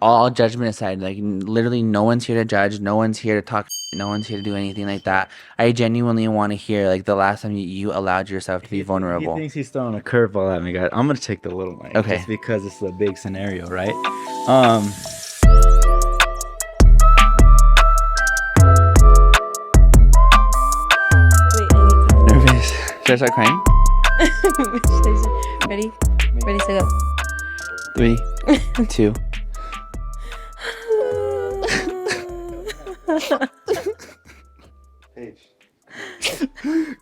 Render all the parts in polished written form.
all judgment aside, like literally no one's here to judge, no one's here to talk, no one's here to do anything like that. I genuinely want to hear like the last time you allowed yourself to be He vulnerable. thinks he's throwing a curveball at me, guys. I'm gonna take the little mic Okay. just because it's a big scenario, right? Um, Wait, I need time. Nervous. Should I start crying? Ready? Ready, set, go. 3, 2.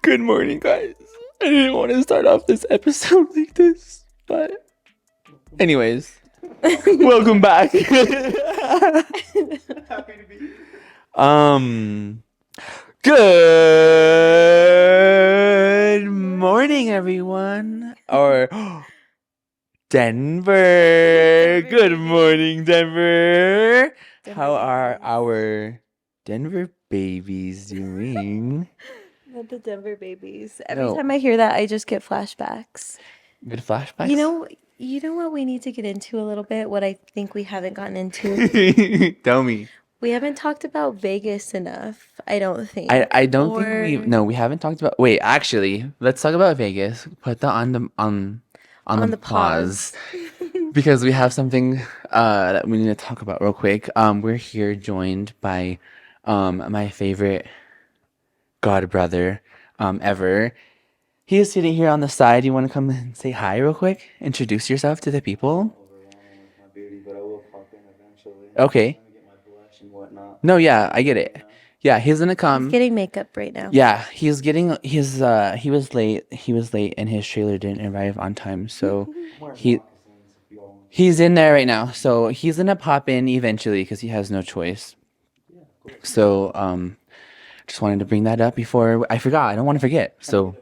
Good morning, guys. I didn't want to start off this episode like this, but anyways, welcome back. Good morning, everyone. Or Denver. Good morning, Denver. How are our Denver babies doing? Not the Denver babies. Every No. time I hear that, I just get flashbacks. Good flashbacks? You know what we need to get into a little bit? What I think we haven't gotten into? Tell me. We haven't talked about Vegas enough, I don't think. I don't think we haven't talked about. Wait, actually, let's talk about Vegas. Put that on the pause because we have something that we need to talk about real quick. We're here joined by my favorite god brother ever. He is sitting here on the side. You want to come and say hi real quick? Introduce yourself to the people. Okay. No, yeah, I get it. Yeah, he's gonna He's come. getting makeup right now. Yeah, he's getting his he was late. He was late and his trailer didn't arrive on time. So he's in there right now. So he's gonna pop in eventually because he has no choice. So just wanted to bring that up before I forgot. I don't want to forget. So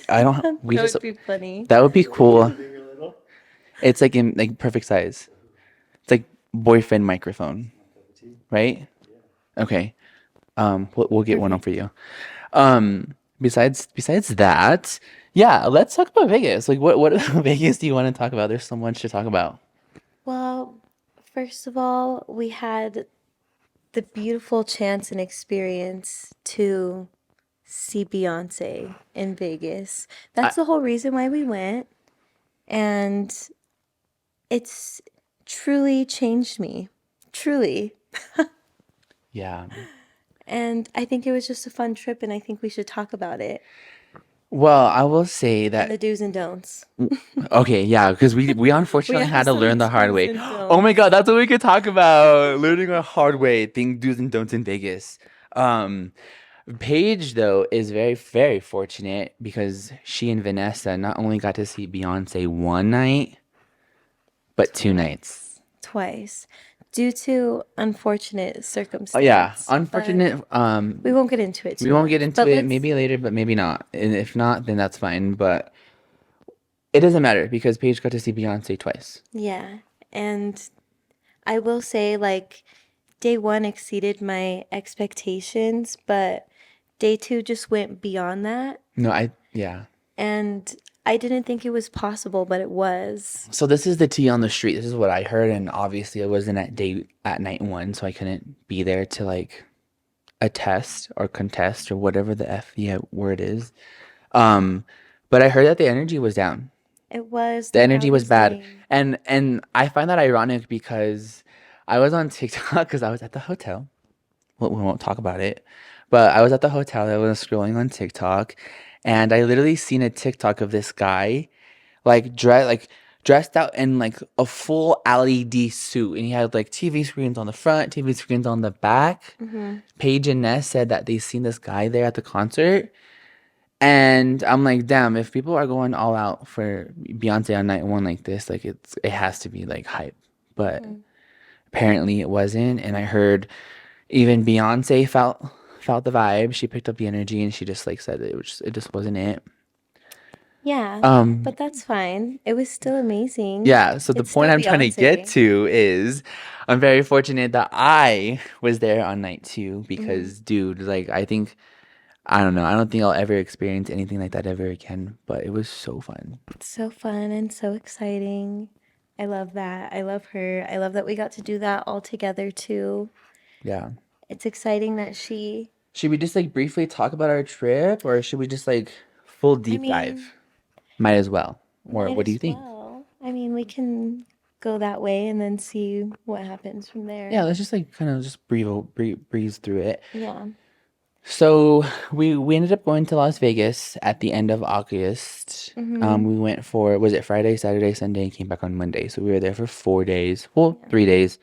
I don't we That just would be funny. that would be cool. It's like in like perfect size. It's like boyfriend microphone. Right? Okay. We'll get one for you. Besides that, yeah, let's talk about Vegas. Like what about Vegas do you want to talk about? There's so much to talk about. Well, first of all, we had the beautiful chance and experience to see Beyoncé in Vegas. That's the whole reason why we went. And it's truly changed me. Truly. Yeah. And I think it was just a fun trip, and I think we should talk about it. Well, I will say And the that do's and don'ts. okay, yeah, because we unfortunately have had to some learn the hard do's way. and Oh my don'ts. God, that's what we could talk about. Learning a hard way, thing do's and don'ts in Vegas. Paige though is very, very fortunate because she and Vanessa not only got to see Beyonce one night, but 2 nights. Twice. Due to unfortunate circumstances. Oh yeah, but unfortunate. we won't get into it too We won't much. get into But it. let's- Maybe later, but maybe not. And if not, then that's fine. But it doesn't matter because Paige got to see Beyonce twice. Yeah. And I will say, like, day one exceeded my expectations, but day two just went beyond that. No, yeah. And I didn't think it was possible, but it was. So this is the tea on the street. This is what I heard, and obviously I wasn't at night one, so I couldn't be there to like attest or contest or whatever the word is. But I heard that the energy was down. It was. The energy was bad, saying- and I find that ironic because I was on TikTok because I was at the hotel. Well, we won't talk about it, but I was at the hotel. I was scrolling on TikTok, and I literally seen a TikTok of this guy, dressed out in like a full LED suit, and he had like TV screens on the front, TV screens on the back. Paige and Ness said that they seen this guy there at the concert, and I'm like, damn, if people are going all out for Beyonce on night one like this, like it has to be like hype, but apparently it wasn't, and I heard even Beyonce felt the vibe. She picked up the energy and she just like said it just wasn't it. Yeah. But that's fine. It was still amazing. Yeah, so the It's point still I'm trying to get Beyonce. to is I'm very fortunate that I was there on night two because dude, like I don't know, I don't think I'll ever experience anything like that ever again, but it was so fun. It's so fun and so exciting. I love that. I love her. I love that we got to do that all together too. Yeah. It's exciting that she, Should we just like briefly talk about our trip, or should we just like full I deep mean, dive? Might as well. Or might what do you as think? well. I mean, we can go that way and then see what happens from Yeah, there. let's just like kind of just breeze through it. Yeah. So we ended up going to Las Vegas at the end of August. We went for, was it Friday, Saturday, Sunday, and came back on Monday. So we were there for 4 days. Well, 3 days.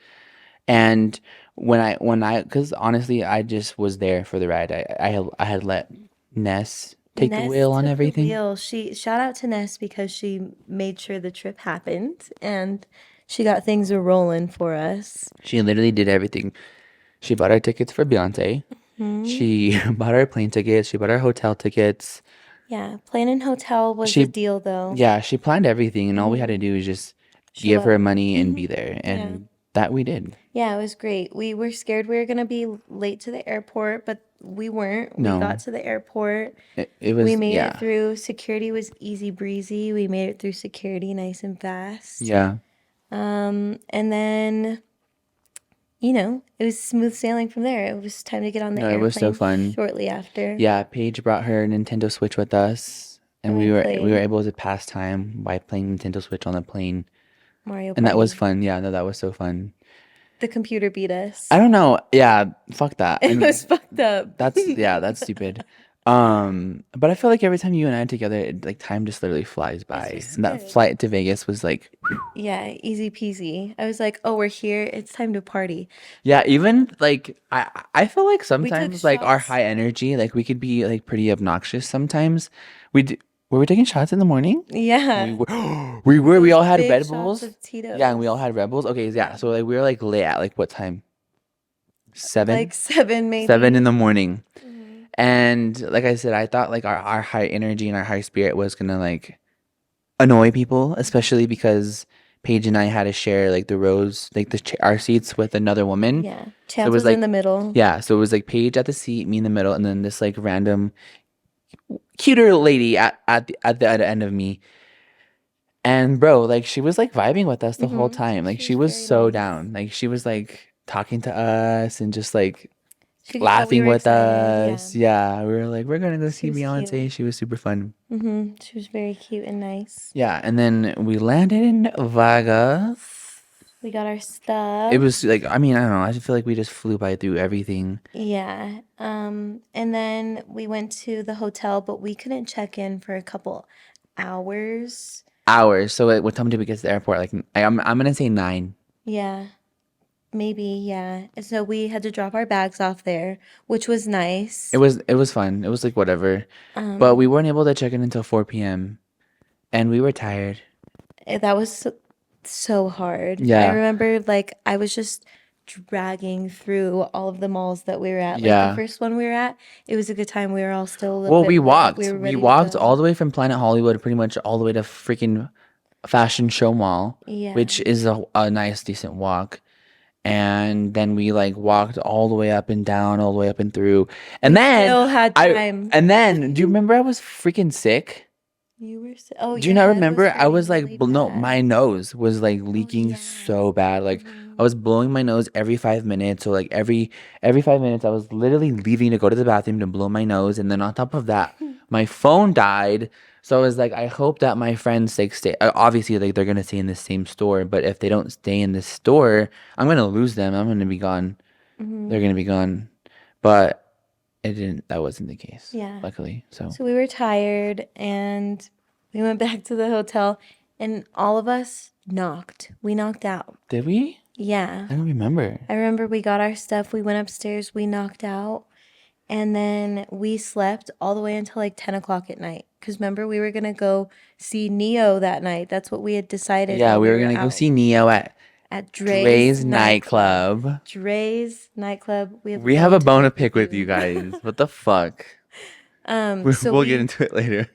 And because honestly, I just was there for the ride. I had let Ness take the Ness wheel on took the everything. wheel. She shout out to Ness because she made sure the trip happened and she got things a rolling for us. She literally did everything. She bought our tickets for Beyonce. She bought our plane tickets. She bought our hotel tickets. Yeah, plane and hotel was a She, deal though. yeah, she planned everything, and all we had to do was just Show give up. her money and be there, Yeah. and that we did. Yeah, it was great. We were scared we were gonna be late to the airport, but we weren't. We got No, to the airport. it We was, made it yeah, through. Security was easy breezy. We made it through security nice and fast. yeah. And then, it was smooth sailing from there. It was time to get on the No, it was so airplane fun. shortly after. Yeah, Paige brought her Nintendo Switch with us, and And we we were played able to pass time by playing Nintendo Switch on the plane, Mario and that was Party. fun. Yeah, no, that was so fun. The computer beat us. I don't know. Yeah, fuck that. I It mean, was fucked up. that's stupid. But I feel like every time you and I are together, like time just literally flies by. just And that good. flight to Vegas was like, Yeah, easy peasy. I was like, oh, we're here. It's time to party. yeah, even like I feel like We took sometimes like our shots. high energy, like we could be like pretty obnoxious sometimes. Were we taking shots in the morning? We Yeah. were we Those all had big Red shots Bulls. of Yeah, and we Tito's. all had Red Bulls. Okay, yeah. So like we were like late at like what time? Like 7? seven, 7 in maybe. the morning. And like I said, I thought like our high energy and our high spirit was gonna like annoy people, especially because Paige and I had to share like the rows, like our seats with another woman. Yeah. So it Chance was was in like, the middle. yeah, so it was like Paige at the seat, me in the middle, and then this like random cuter lady at the other end of me. And bro, like she was like vibing with us the whole time. Like She she was was very so nice. down. Like she was like talking to us and just like She could tell we laughing were with excited. Yeah. us. Yeah, we were like, we're gonna go She see was cute. Beyonce. She was super fun. She was very cute and nice. Yeah, and then we landed in Vegas. We got our It stuff. was like, I mean, I don't know. I just feel like we just flew by through everything. Yeah. And then we went to the hotel, but we couldn't check in for a couple hours. Hours. So what time did we get to the airport? Like, I'm gonna say 9. Yeah. Maybe, yeah. And so we had to drop our bags off there, which was nice. It was fun. It was like whatever. But we weren't able to check in until 4 p.m. and we were tired. That was so hard. I Yeah. remember like I was just dragging through all of the malls that we were at. Like the Yeah. first one we were at, it was a good time. We were all still a little Well, bit we lit. walked. We were We ready to walked go. all the way from Planet Hollywood, pretty much all the way to freaking Fashion Show Mall, Yeah. which is a nice, decent walk. And then we like walked all the way up and down, all the way up and through. And then Still had time. do you remember I was freaking sick? You were oh, Do you your not head was remember? I hurting was like, really no, bad. my nose was like leaking yeah. so bad. Like I was blowing my nose every 5 minutes. So like every 5 minutes, I was literally leaving to go to the bathroom to blow my nose. And then on top of that, my phone died. So I was like, I hope that my friends like stay. Obviously, like they're gonna stay in the same store. But if they don't stay in this store, I'm gonna lose them. I'm gonna be gone. They're gonna be gone. But it didn't. That wasn't the case. Yeah. Luckily. So So we were tired and we went back to the hotel and all of us knocked. We knocked out. did we? Yeah. I don't remember. I remember we got our stuff, we went upstairs, we knocked out, and then we slept all the way until like 10 o'clock at night. Because remember, we were going to go see Neo that night. That's what we had decided. Yeah, while we were gonna go out see Neo at at Dre's nightclub. Dre's nightclub. We have a bone to pick with you guys. What the fuck? So We'll get into it later.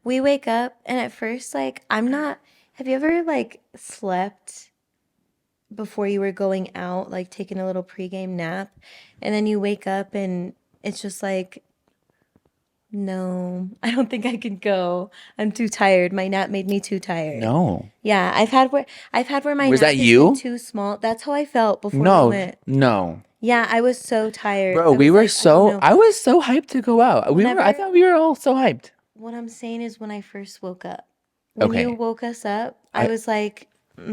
we wake up, and at first, like, I'm not. Have you ever like slept before you were going out, like taking a little pregame nap, and then you wake up and it's just like No, I don't think I could go. I'm too tired. My nap made me too tired. No. Yeah, I've had where my Was nap that has been you? too small. That's how I felt before we No. went. No. Yeah, I was so tired. Bro, I was like, I don't know. I was so hyped to go out. I Whenever thought we were all so hyped. What I'm saying is when I first woke up. When you Okay. woke us up, I I was like, I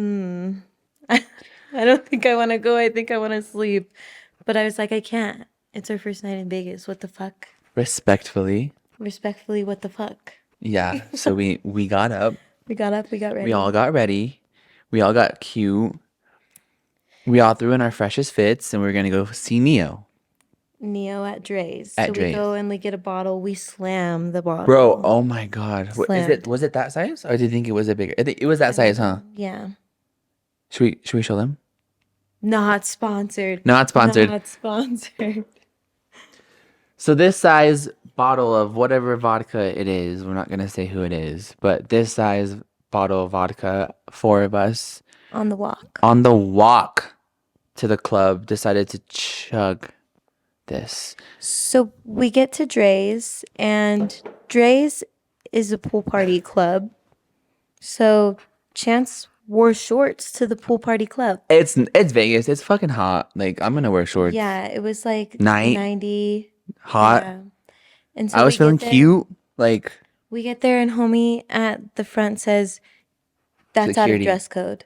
don't think I want to go. I think I want to sleep. But I was like, I can't. It's our first night in Vegas. What the fuck? respectfully. Respectfully, what the fuck? Yeah. So we got up. We got up, we got We all ready. got ready. We all got cute. We all threw in our freshest fits and we were gonna go see Neo Neo at Dre's. at So we Dre's. go and we get a bottle. We slam the Bro, bottle. oh my god. Slammed. Was it that size? Or did you think it was a bigger? I think it was that size, huh? Yeah. Should we show them? Not sponsored. Not sponsored. Not sponsored. So this size bottle of whatever vodka it is, we're not gonna say who it is, but this size bottle of vodka, four of us On the walk. on the walk to the club decided to chug this. So we get to Dre's, and Dre's is a pool party club. So Chance wore shorts to the pool party club. It's Vegas. It's fucking hot. Like I'm gonna wear shorts. Yeah, it was like Night. 90. Hot. Yeah. And so I was we feeling get there. cute. Like We get there, and homie at the front says, "That's out of Security. dress code.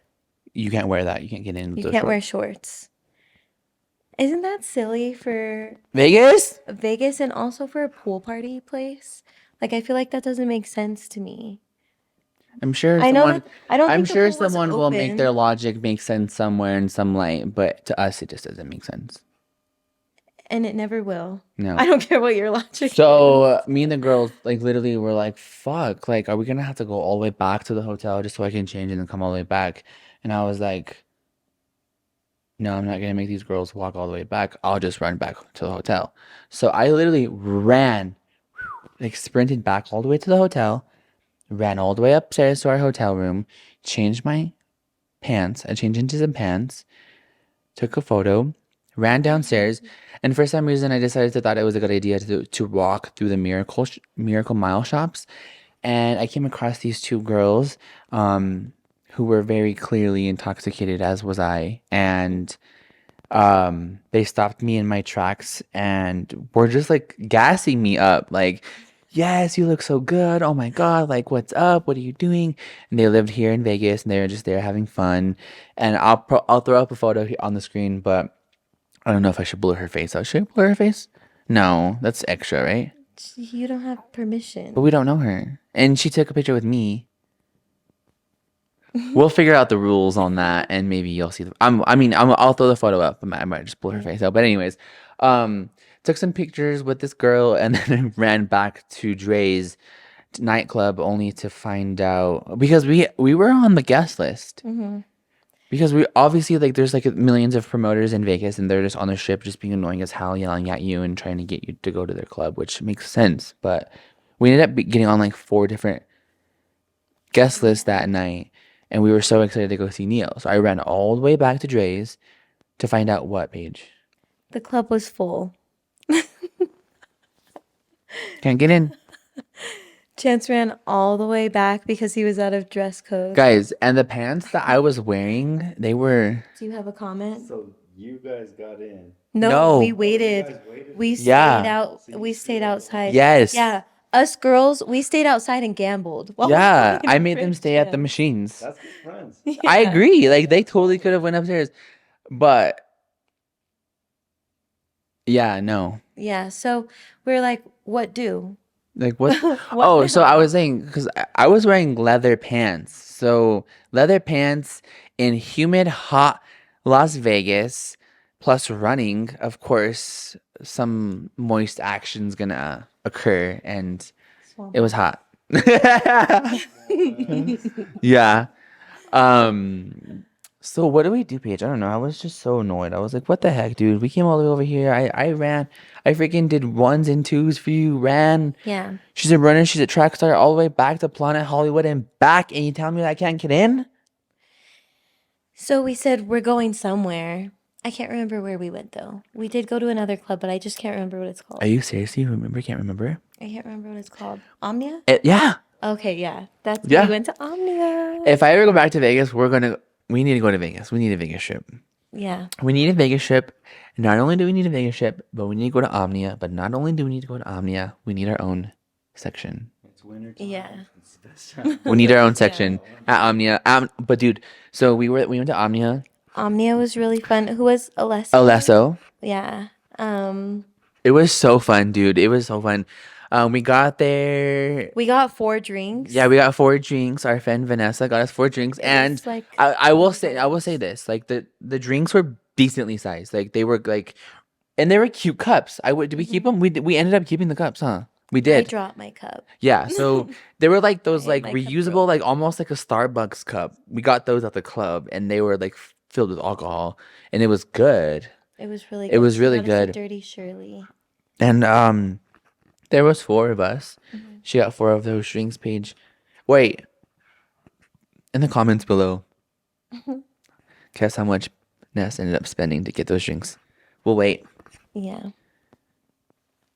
you can't wear that. You can't get in with You those can't shorts. wear shorts." Isn't that silly for Vegas? Vegas and also for a pool party place? Like, I feel like that doesn't make sense to me. I'm sure I know someone that I don't I'm think the sure pool was someone will make open. their logic make sense somewhere in some light, but to us it just doesn't make sense. And it never will. No. I don't care what your logic is. So me and the girls like literally were like, "Fuck! Like, are we gonna have to go all the way back to the hotel just so I can change and then come all the way back?" And I was like, "No, I'm not gonna make these girls walk all the way back. I'll just run back to the hotel." So I literally ran, like sprinted back all the way to the hotel, ran all the way upstairs to our hotel room, changed my pants. I changed into some pants, took a photo, ran downstairs, and for some reason I decided to thought it was a good idea to walk through the Miracle Mile shops, and I came across these two girls, who were very clearly intoxicated, as was I, and they stopped me in my tracks and were just like gassing me up, like, "Yes, you look so good. Oh my God, like what's up? What are you doing?" And they lived here in Vegas and they were just there having fun. And I'll throw up a photo here on the screen, but I don't know if I should blur her face out. Should I blur her face? No, that's extra, right? You don't have But permission. we don't know her. And she took a picture with me. We'll figure out the rules on that, and maybe you'll see. I'll throw the photo up. I might just blur her face out. But anyways, took some pictures with this girl, and then ran back to Dre's nightclub, only to find out because we were on the guest list. Because we obviously like there's like millions of promoters in Vegas, and they're just on the ship, just being annoying as hell, yelling at you and trying to get you to go to their club, which makes sense. But we ended up getting on like 4 different guest lists that night, and we were so excited to go see Neil. So I ran all the way back to Dre's to find out what Paige. The club was full. Can't get in, Chance ran all the way back because he was out of dress code. guys. And the pants that I was wearing, they were Do you have a comment? So you guys got in. No. We waited. You guys waited? We Yeah. stayed out. We stayed outside. Yes. Yeah. Us girls, we stayed outside and gambled. while we yeah. waited I for made them stay at the Chance. machines. That's good friends. I Yeah. agree. Like they totally could have went upstairs, but yeah, no. Yeah. So we're like, what do? Like what? What Oh, so I now? was saying because I was wearing leather pants. So leather pants in humid, hot Las Vegas, plus running. Of course, some moist action's gonna occur, and it was hot. Yeah. So what do we do, Paige? I don't know. I was just so annoyed. I was like, what the heck, dude? We came all the way over here. I ran. I freaking did 1s and 2s for you. Ran. Yeah. She's a runner. She's a track star all the way back to Planet Hollywood and back. And you tell me that I can't get in? So we said we're going somewhere. I can't remember where we went though. We did go to another club, but I just can't remember what it's called. Are you serious? You remember? Can't remember? I can't remember what it's called. Omnia? Yeah. Okay, yeah. We Yeah. went to Omnia. If I ever go back to Vegas, we need to go to Vegas. We need a Vegas trip. Yeah. We need a Vegas trip. Not only do we need a Vegas trip, but we need to go to Omnia. But not only do we need to go to Omnia, we need our own section. It's winter time. Yeah. It's the best time. We need our own section at Omnia. But dude, so we went to Omnia. Omnia was really fun. Who was Alesso? Alesso. Yeah. It was so fun, dude. It was so fun. We got there. We got 4 drinks. Yeah, we got 4 drinks. Our friend Vanessa got us 4 drinks, and was like I will say this: like the drinks were decently sized. Like they were like, and they were cute cups. Did we keep them? We ended up keeping the cups, huh? We I did. dropped my cup. Yeah. So they were like those I like my cup reusable, broke. like almost like a Starbucks cup. We got those at the club, and they were like filled with alcohol, and it was good. It was really good. It was She really got us a good. Dirty Shirley. And there was 4 of us. She got 4 of those drinks, Paige. Wait. In the comments below, guess how much Ness ended up spending to get those drinks. We'll wait. Yeah.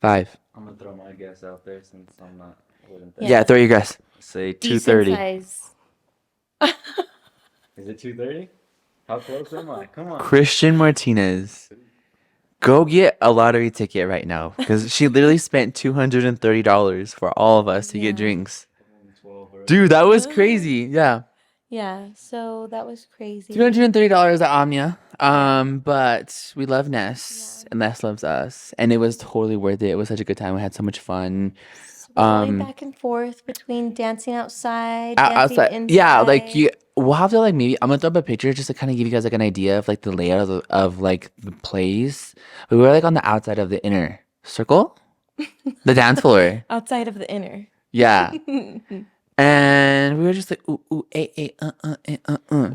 5. I'm gonna throw my guess out there since I'm not. Wouldn't Yeah. Yeah, throw your guess. say Decent 230. size. Is it 230? How close am I? Come on. Christian Martinez. Go get a lottery ticket right now because she literally spent $230 for all of us to get Yeah. drinks. 12 or Dude, that was crazy. Yeah. Yeah. So that was crazy. $230 at Omnia. But we love Ness and Ness loves us. And it was totally worth it. It was such a good time. We had so much fun. We're going back and forth between dancing outside, dancing Outside. inside. Yeah, like we'll have to like maybe I'm gonna throw up a picture just to kind of give you guys like an idea of like the layout of like the place. We were like on the outside of the inner circle, the dance floor. Outside of the inner. Yeah. And we were just like, ooh, ooh,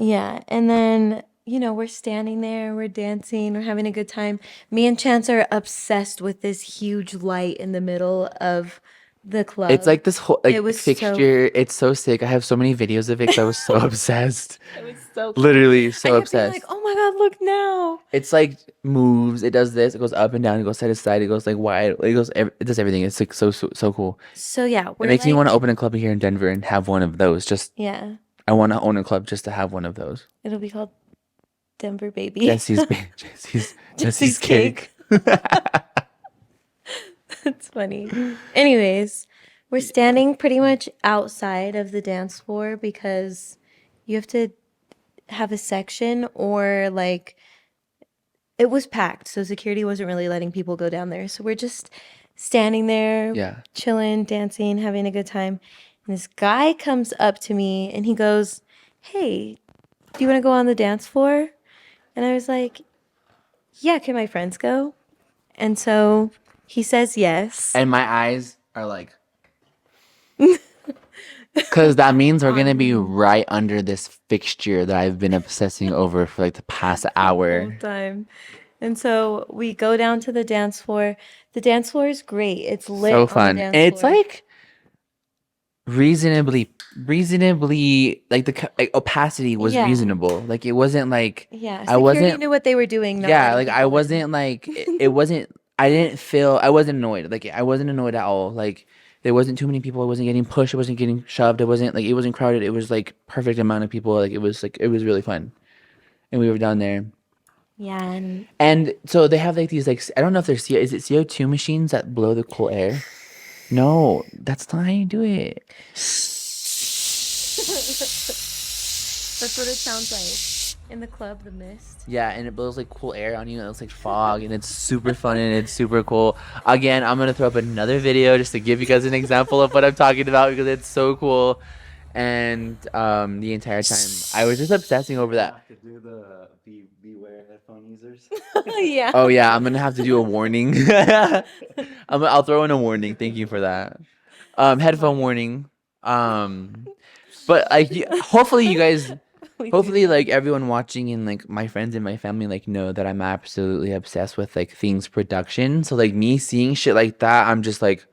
Yeah. And then, we're standing there, we're dancing, we're having a good time. Me and Chance are obsessed with this huge light in the middle of the club. It's like this whole like It was fixture. It's so sick. I have so many videos of it 'cause I was so obsessed. It was so cool. Literally I so kept being obsessed. like, oh my God, look now. It's like moves. It does this. It goes up and down. It goes side to side. It goes like wide. It does everything. It's like so cool. So yeah, It makes me want to open a club here in Denver and have one of those. Yeah, I want to own a club just to have one of those. it'll be called Denver Baby. Jesse's cake. That's funny. Anyways, we're standing pretty much outside of the dance floor because you have to have a section or like it was packed, so security wasn't really letting people go down there. So we're just standing there, Yeah. chilling, dancing, having a good time. And this guy comes up to me and he goes, "Hey, do you want to go on the dance floor?" And I was like, "Yeah, can my friends go?" And so he says yes. And my eyes are like, because that means we're gonna be right under this fixture that I've been obsessing over for like the past hour. Whole time. And so we go down to the dance floor. The dance floor is great. It's lit. So on the fun. dance And it's floor. like reasonably like the opacity was Yeah. reasonable. Like it wasn't like Yeah, I security wasn't knew what they were doing. Not yeah, letting like I people in. wasn't like it wasn't I wasn't annoyed. Like I wasn't annoyed at all. Like there wasn't too many people. I wasn't getting pushed. I wasn't getting shoved. It wasn't crowded. It was like perfect amount of people. Like it was really fun. And we were down there. Yeah, And so they have like these like I don't know if they're is it CO2 machines that blow the cool air? No, that's not how you do it. that's what it sounds like in the club. The mist. Yeah, and it blows like cool air on you. And it's like fog, and it's super fun and it's super cool. Again, I'm gonna throw up another video just to give you guys an example of what I'm talking about because it's so cool. And the entire time I was just obsessing over that. have to do the beware headphone users. Yeah. Oh yeah, I'm gonna have to do a warning. I'll throw in a warning. Thank you for that. Headphone warning. But like, hopefully you guys, hopefully like everyone watching and like my friends and my family like know that I'm absolutely obsessed with like things production. So like me seeing shit like that, I'm just like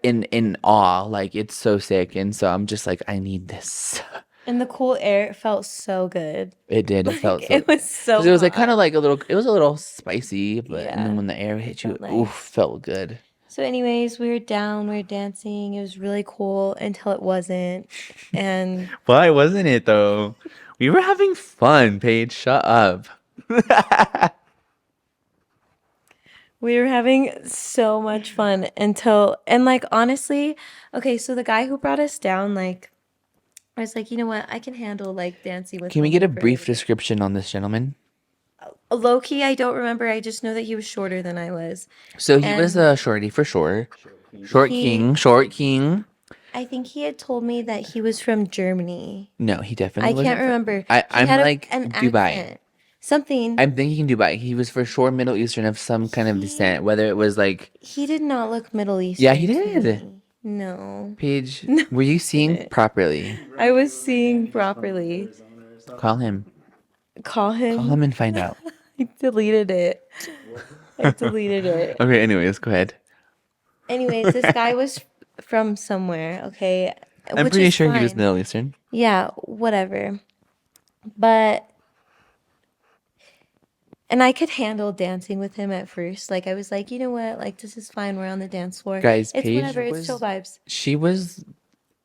in awe. Like it's so sick, and so I'm just like I need this. And the cool air felt so good. It did. It felt so. It was so. 'Cause it was like hot. kind of like a little. It was a little spicy, but and Yeah, then when the air hit you, felt nice. oof, felt good. So, anyways, we were down, we were dancing. It was really cool until it wasn't. And Why wasn't it though? We were having fun, Paige. Shut up. we were having so much fun until, and like, honestly, okay, so the guy who brought us down, like, I was like, you know what? I can handle like dancing with Can we get a someone for brief little bit. description on this gentleman? Low key, I don't remember. I just know that he was shorter than I was. So he was And a shorty for sure. Short He- king, short king. I think he had told me that he was from Germany. No, he I definitely wasn't. can't remember. I'm had like an Dubai. accent. Something. I'm thinking Dubai. He was for sure Middle Eastern of some kind of descent, whether it was like He did not look Middle Eastern. Yeah, he to did. me. No. Paige. Were you seeing properly? I was seeing properly. Call him. Call him. Call him and find out. I deleted it. I deleted it. Okay. Anyways, go ahead. Anyways, this guy was from somewhere, okay? I'm Which pretty is sure he was fine. Middle Eastern. Yeah, whatever. But and I could handle dancing with him at first. Like I was like, you know what? Like this is fine. We're on the dance floor. Guys, It's Paige whatever. It's chill was vibes. she was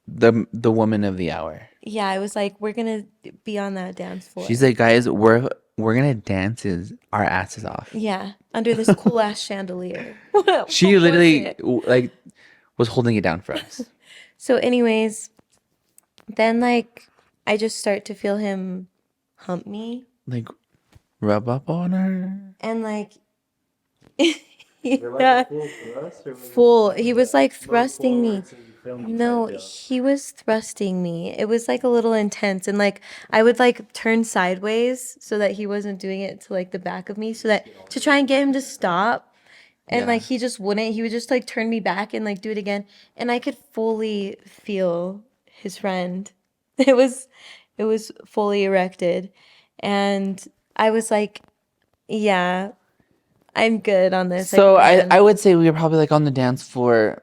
the woman of the hour. Yeah, I was like, we're gonna be on that dance floor. She's like, guys, we're gonna dance our asses off. Yeah, under this cool ass chandelier. What She was literally it? like was holding it down for us. So, anyways, then like I just start to feel him hump me, Like rub up on her. and like They're yeah, like full thrust, or was it full. like He a was like look thrusting me. forward so you feel me No, type deal? he was thrusting me. It was like a little intense, and like I would like turn sideways so that he wasn't doing it to like the back of me, so that to try and get him to stop. And Yeah. like he just wouldn't. He would just like turn me back and like do it again, and I could fully feel his friend. It was fully erected, and I was like, yeah, I'm good on this. So can. I would say we were probably like on the dance floor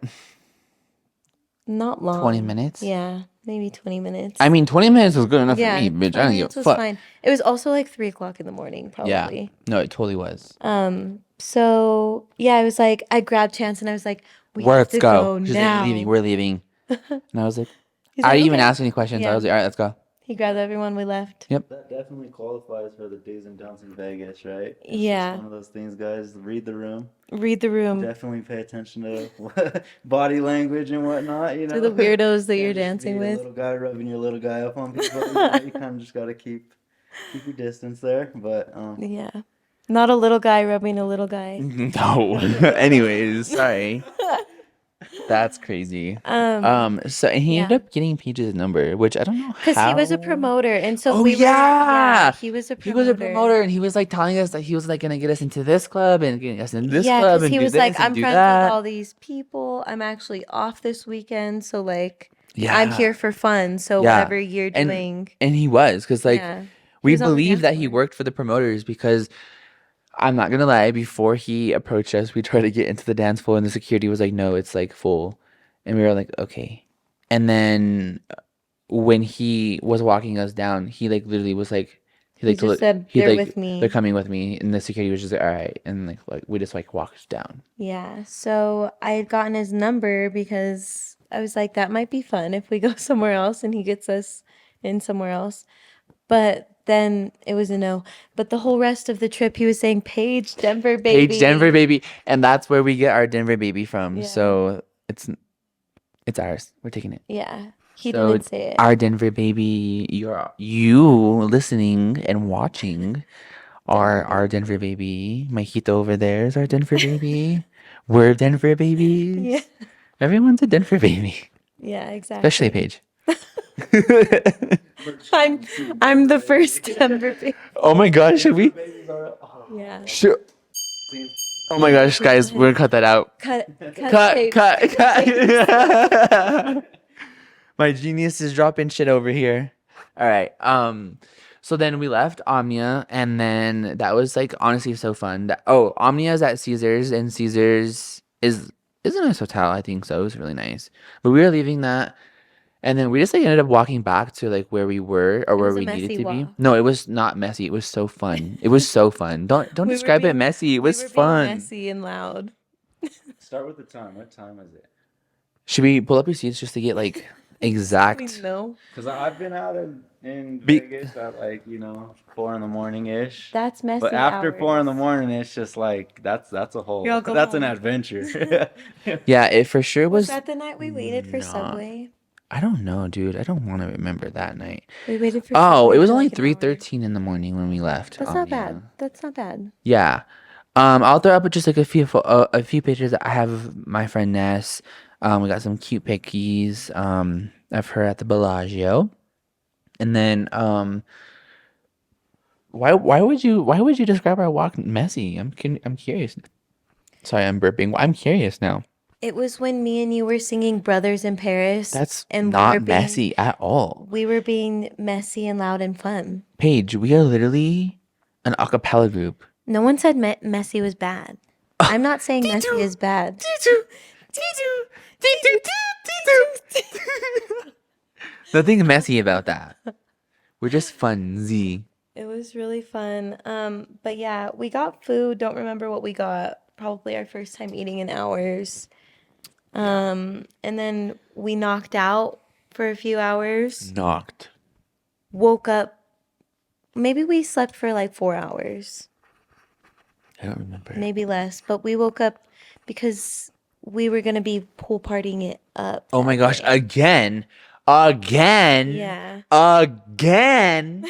Not long. 20 minutes. Yeah, maybe 20 minutes. I mean, 20 minutes was good enough Yeah, for me, bitch. 20 I don't give minutes a was fuck. fine. It was also like 3 o'clock in the morning, Yeah. probably. No, it totally was. So yeah, I was like, I grabbed Chance and I was like, we have Let's to go. go She's like, now. leaving. We're leaving. And I was like, He's I like, didn't even "Okay." ask any questions. I Yeah. was like, all right, let's go. He grabbed everyone. We left. Yep. That definitely qualifies for the days and downs in Vegas, right? It's Yeah. just one of those things, guys. Read the room. Read the room. Definitely pay attention to body language and whatnot. You know, To the weirdos that Can't you're just dancing be a with. little guy rubbing your little guy up on people. You kind of just gotta keep your distance there. But Yeah. Not a little guy rubbing a little guy. No. Anyways, sorry. That's crazy. So and he ended yeah. up getting Paige's number, which I don't know Because he was a how. promoter, and so Oh, we were. yeah. He was a He promoter. was a promoter, and he was like telling us that he was like gonna get us into this club and getting us in this Yeah, club because and he do was this like, and I'm do friends that. with all these people. I'm actually off this weekend, so like, Yeah. I'm here for fun. So Yeah. whatever you're doing, And he was, because like yeah, we was on the believe dance that he floor. worked for the promoters, because I'm not gonna lie, before he approached us, we tried to get into the dance floor and the security was like, no, it's like full. And we were like, okay. And then when he was walking us down, he like literally was like, He just said, "They're with me." they're coming with me. And the security was just like, all right. And like we just like walked down. Yeah. So I had gotten his number because I was like, that might be fun if we go somewhere else and he gets us in somewhere else. But then it was a no. But the whole rest of the trip, he was saying, Paige, Denver, baby. Paige, Denver, baby. And that's where we get our Denver baby from. Yeah. So it's ours. We're taking it. Yeah. He So didn't say it. Our Denver baby, you listening and watching are our Denver baby. Majito over there is our Denver baby. We're Denver babies. Yeah. Everyone's a Denver baby, Yeah, exactly. especially Paige. I'm the first Denver baby. Oh my gosh, should we? Yeah. Should, oh my gosh, guys, we're gonna cut that out. Cut. Cut. My genius is dropping shit over here. All right. So then we left Omnia, and then that was like honestly so fun. Omnia is at Caesars, and Caesars is a nice hotel. I think so. It was really nice. But we were leaving that, and then we just like ended up walking back to like where we were or where was a we needed messy to be. walk. No, it was not messy. It was so fun. It was so fun. Don't We were describe it being- messy. It was we were being fun. messy and loud. Start with the time. What time is it? Should we pull up receipts just to get like exact? No. Because I've been out in Be- Vegas at like 4 in the morning ish. That's messy But after 4 in the hours. morning, it's just like that's a whole Y'all go that's an home. adventure. Yeah, it for sure Was was. that the night we waited for not- Subway? I don't know, dude. I don't want to remember that night. We waited for Oh, Subway it was for only like an hour. 3:13 in the morning when we left. That's Oh, not yeah. bad. That's not bad. Yeah. I'll throw up just like a few pictures that I have of my friend Ness. We got some cute pickies of her at the Bellagio. And then why would you describe our walk messy? I'm curious. Sorry, I'm burping. I'm curious now. It was when me and you were singing Brothers in Paris. That's and not messy at all. We were being messy and loud and fun. Paige, we are literally an a cappella group. No one said messy was bad. I'm not saying messy is bad. Nothing messy about that. We're just funzy. It was really fun. But yeah, we got food. Don't remember what we got. Probably our first time eating in hours. And then we knocked out for a few hours. Knocked. Woke up. Maybe we slept for like 4 hours. I don't remember. Maybe less. But we woke up because we were going to be pool partying it up. Oh my that gosh, day. again. Yeah. Again.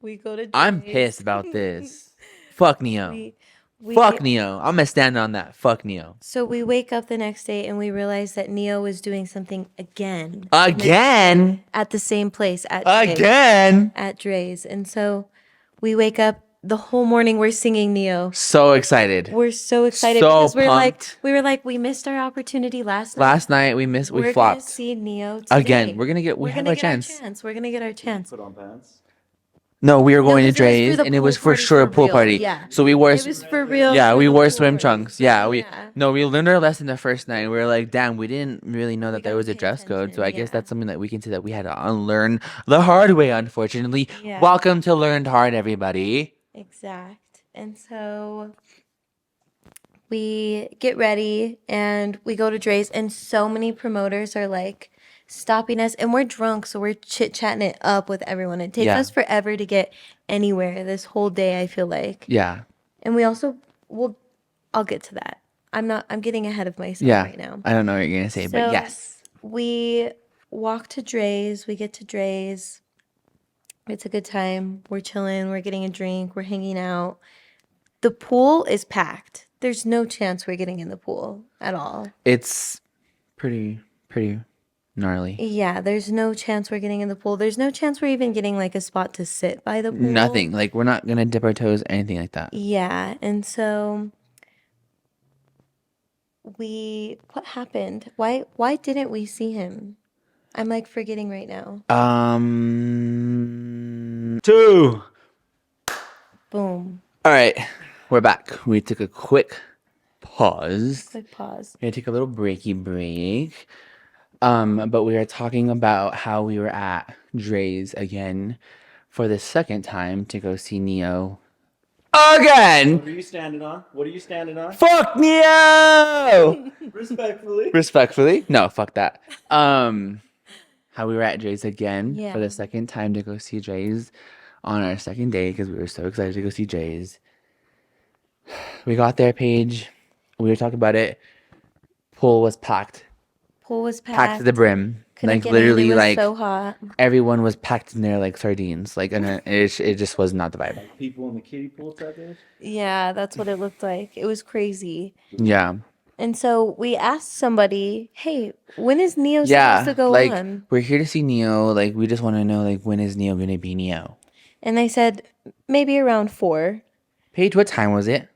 We go to I'm Dre's. pissed about this. Fuck Neo. We Fuck Neo. I'm gonna stand on that. Fuck Neo. So we wake up the next day and we realize that Neo was doing something again. Again. At the same place at Dre's. Again. At Dre's. And so we wake up the whole morning we're singing Neo. So excited. We're so excited So because pumped. we were like we missed our opportunity last night. Last night we We're gonna flopped. see Neo today. Again. We We're have gonna our get chance. We're gonna get our chance. Put on pants. No, we were going to 'cause it was for Dre's the and it pool was for party sure a for pool real. party. Yeah. So we wore It was for real. Yeah, for we the wore pool swim party. trunks. Yeah, Yeah. we learned our lesson the first night. We were like, damn, we didn't really know that there gotta was a pay dress code. So attention, I guess yeah. that's something that we can say that we had to unlearn the hard way, unfortunately. Yeah. Welcome to Learned Hard, everybody. Exact. And so we get ready and we go to Dre's and so many promoters are like stopping us and we're drunk, so we're chit-chatting it up with everyone. It takes Yeah. us forever to get anywhere this whole day, I feel like. Yeah. And we also I'll get to that. I'm getting ahead of myself Yeah. right now. I don't know what you're going to say, but So, yes. We walk to Dre's, we get to Dre's. It's a good time. We're chilling, we're getting a drink, we're hanging out. The pool is packed. There's no chance we're getting in the pool at all. It's pretty gnarly. Yeah, there's no chance we're getting in the pool. There's no chance we're even getting like a spot to sit by the pool. Nothing. Like, we're not going to dip our toes, anything like that. Yeah, and so what happened? Why didn't we see him? I'm like forgetting right now. 2. Boom. All right. We're back. We took a quick pause. Quick pause. We're gonna take a little breaky break. But we are talking about how we were at Dre's again for the second time to go see Neo. Again! What are you standing on? What are you standing on? Fuck Neo! Respectfully. Respectfully. No, fuck that. How we were at Dre's again Yeah. for the second time to go see Dre's on our second day because we were so excited to go see Dre's. We got there, Paige. We were talking about it. Pool was packed. Pool was Packed packed. to the brim. Couldn't Like get literally, in. It was like so hot. everyone was packed in there like sardines. Like, and it just was not the vibe. People in the kiddie pool type of. Yeah, that's what it looked like. It was crazy. Yeah, And so we asked somebody, "Hey, when is Neo yeah. supposed to go Like on?" we're here to see Neo. Like we just want to know like when is Neo gonna be Neo? And they said maybe around 4, Paige, what time was it?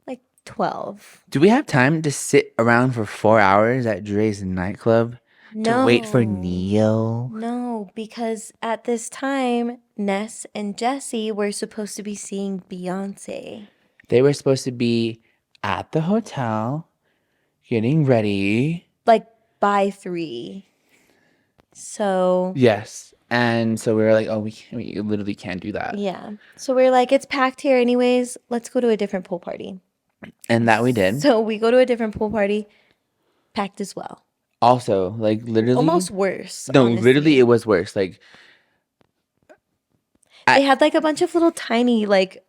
like 12. Do we have time to sit around for 4 hours at Dre's nightclub to wait for Neo? No, because at this time, Ness and Jesse were supposed to be seeing Beyoncé. They were supposed to be at the hotel, getting ready. Like by 3. So Yes. And so we were like, oh, we literally can't do that. yeah. So we're like, it's packed here anyways. Let's go to a different pool party. And that we did. So we go to a different pool party, packed as well. Also, like literally, Almost worse. no, honestly. literally, it was worse. Like They had like a bunch of little tiny like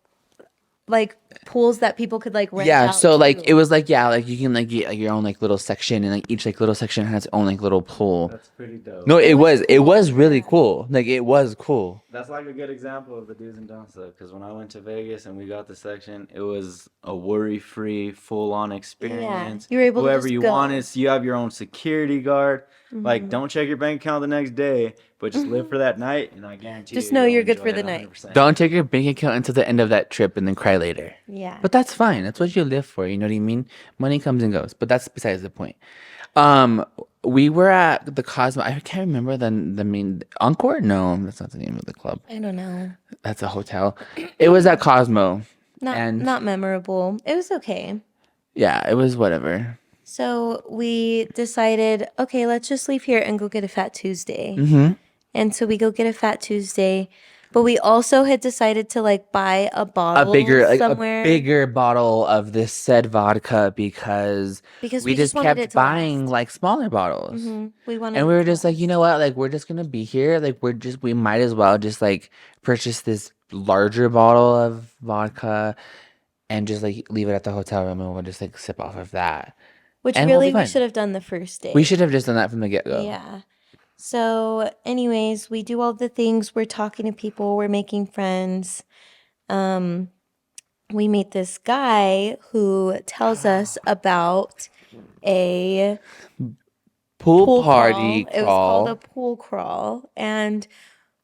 pools that people could like rent yeah, out so like too. it was like like you can like get like your own like little section, and like each like little section has its own like little pool. That's pretty dope. No, it was was cool, really yeah. cool. Like it was cool. That's like a good example of the do's and don'ts, though. Because when I went to Vegas and we got the section, it was a worry-free, full-on experience. you were able to Whoever just you go. wanted, so you have your own security guard. Mm-hmm. Like, don't check your bank account the next day, but just live for that night, and I guarantee Just you, know you'll you're good enjoy for the it night. 100%. Don't take your bank account until the end of that trip and then cry later. Yeah. But that's fine. That's what you live for. You know what I mean? Money comes and goes. But that's besides the point. We were at the Cosmo. I can't remember the main Encore. No, that's not the name of the club. I don't know. That's a hotel. It was at Cosmo. And Not memorable. It was okay. yeah, it was whatever. So we decided, okay, let's just leave here and go get a Fat Tuesday. Mm-hmm. And so we go get a Fat Tuesday, but we also had decided to like buy a bottle somewhere a bigger bottle of this said vodka because we just just wanted it kept to buying last. like smaller bottles. We wanted And we it were to just like, last. you know what? Like, we're just gonna be here. Like, we might as well just like purchase this larger bottle of vodka and just like leave it at the hotel room, and we'll just like sip off of that. Which and we'll be really we fine. should have done the first day. We should have just done that from the get-go. Yeah. So, anyways, we do all the things. We're talking to people. We're making friends. We meet this guy who tells us about a Pool pool party crawl. It was called a crawl. pool crawl, and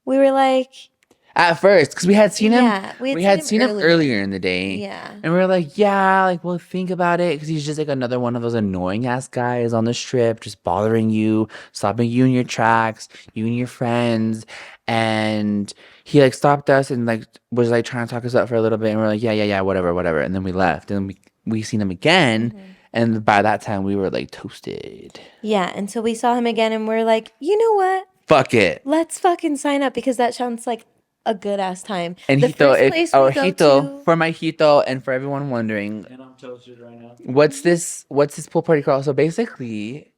we were like, At first, because we had seen him, Yeah, we had seen him earlier in the day. Yeah. And we were like, yeah, like we'll think about it, because he's just like another one of those annoying ass guys on the strip, just bothering you, stopping you in your tracks, you and your friends. And he like stopped us and like was like trying to talk us up for a little bit, and we're like, yeah, whatever. And then we left, and we seen him again, and by that time we were like toasted. Yeah, and so we saw him again, and we're like, you know what? Fuck it. Let's fucking sign up because that sounds like a good ass time. And The Hito, first place we go Hito, to- for my Hito, and for everyone wondering, And I'm toasted right now. what's this pool party crawl? So basically,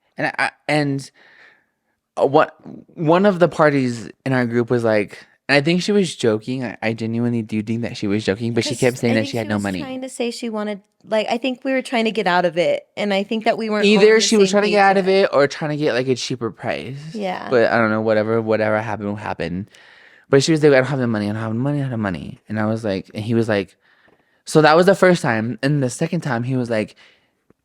one of the parties in our group was like, and I think she was joking. I genuinely do think that she was joking, but she kept saying I that think she had no was money. Trying to say she wanted, like, I think we were trying to get out of it, and I think that we weren't. Either she was trying to get out of it or trying to get like a cheaper price. Yeah. But I don't know, whatever happened. But she was like, I don't have the money, I don't have the money. And I was like, and he was like, so that was the first time. And the second time he was like,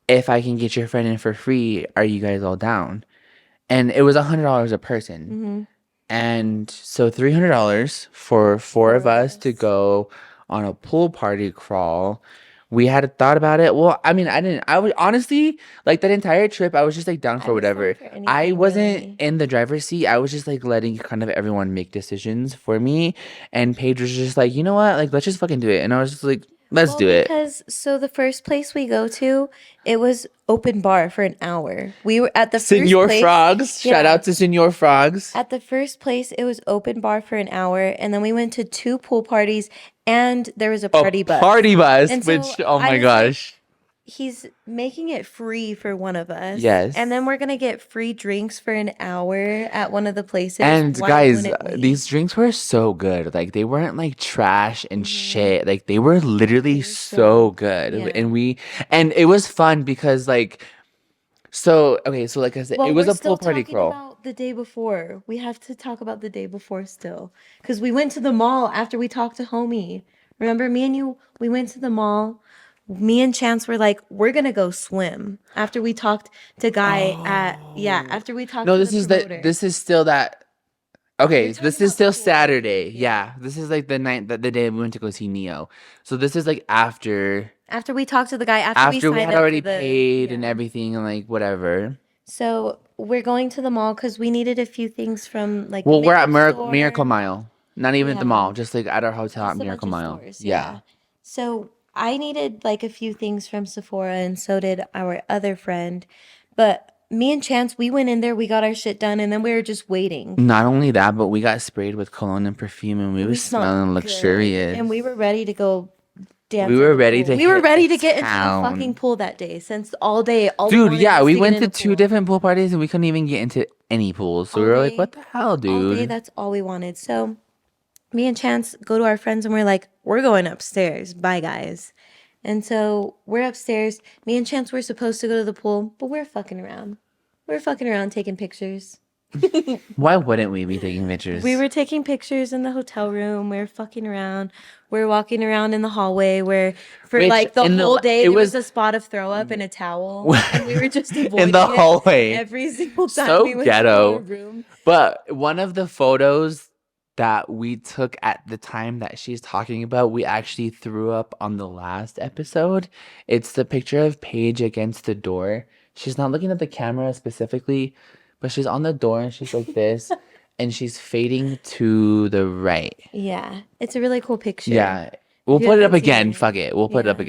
if I can get your friend in for free, are you guys all down? And it was $100 a person. And so $300 for four of us to go on a pool party crawl. We had thought about it. Well, I mean, I was honestly like that entire trip. I was just like down for was down whatever. for anything, I wasn't really. in the driver's seat. I was just like letting kind of everyone make decisions for me. And Paige was just like, you know what? Like, let's just fucking do it. And I was just like, let's do it. Because so the first place we go to, it was open bar for an hour. We were at the Senor first place. Frogs. Shout Yeah. out to Senor Frogs. At the first place, it was open bar for an hour, and then we went to 2 pool parties, and there was a party bus. Party bus, And so which, oh I my was like, gosh. He's making it free for one of us. Yes. And then we're going to get free drinks for an hour at one of the places. And Why guys, wouldn't we? these drinks were so good. Like they weren't like trash and shit. Like they were literally so good. Yeah. And it was fun because like so like I said, Well, it was we're a still pool party talking crawl. about the day before. We have to talk about the day before still. Because we went to the mall after we talked to homie. Remember, me and you, we went to the mall. Me and Chance were like, we're going to go swim. After we talked to Guy after we talked No, to this the is promoter. this is still that okay, You're talking this is about still the pool party, Saturday. Yeah. This is like the night that the day we went to go see Neo. So this is like after we talked to the guy, after we we signed had up already for the, paid and everything and like whatever. So we're going to the mall because we needed a few things from like. Well, the we're at makeup store. Miracle Mile. Not even at the Yeah. mall, just like at our hotel at Just a Miracle bunch of Mile. stores, Yeah. So I needed like a few things from Sephora, and so did our other friend. But me and Chance, we went in there, we got our shit done, and then we were just waiting. Not only that, but we got sprayed with cologne and perfume, and we We was smelled smelling good, luxurious. and we were ready to go dance. We at were the ready pool. to We were hit ready the to get into the town. fucking pool that day. Since all day, all we Dude, wanted yeah, was we to get went in to a two pool. different pool parties and we couldn't even get into any pools. So we All were like, day- what the hell, All day, dude? that's all we wanted. So me and Chance go to our friends and we're like, we're going upstairs. Bye, guys. And so we're upstairs. Me and Chance were supposed to go to the pool, but we're fucking around. We're fucking around taking pictures. Why wouldn't we be taking pictures? We were taking pictures in the hotel room. We were fucking around. We were walking around in the hallway where for Which, like the in the- whole day it there was was- a spot of throw up and a towel. And we were just avoiding in the it hallway. every single time So we went ghetto. to our room. But one of the photos that we took at the time that she's talking about, we actually threw up on the last episode. It's the picture of Paige against the door. She's not looking at the camera specifically, but she's on the door and she's like this, and she's fading to the right. Yeah, it's a really cool picture. Yeah. We'll you put it up haven't seen again. it. Fuck it. We'll put it up Yeah.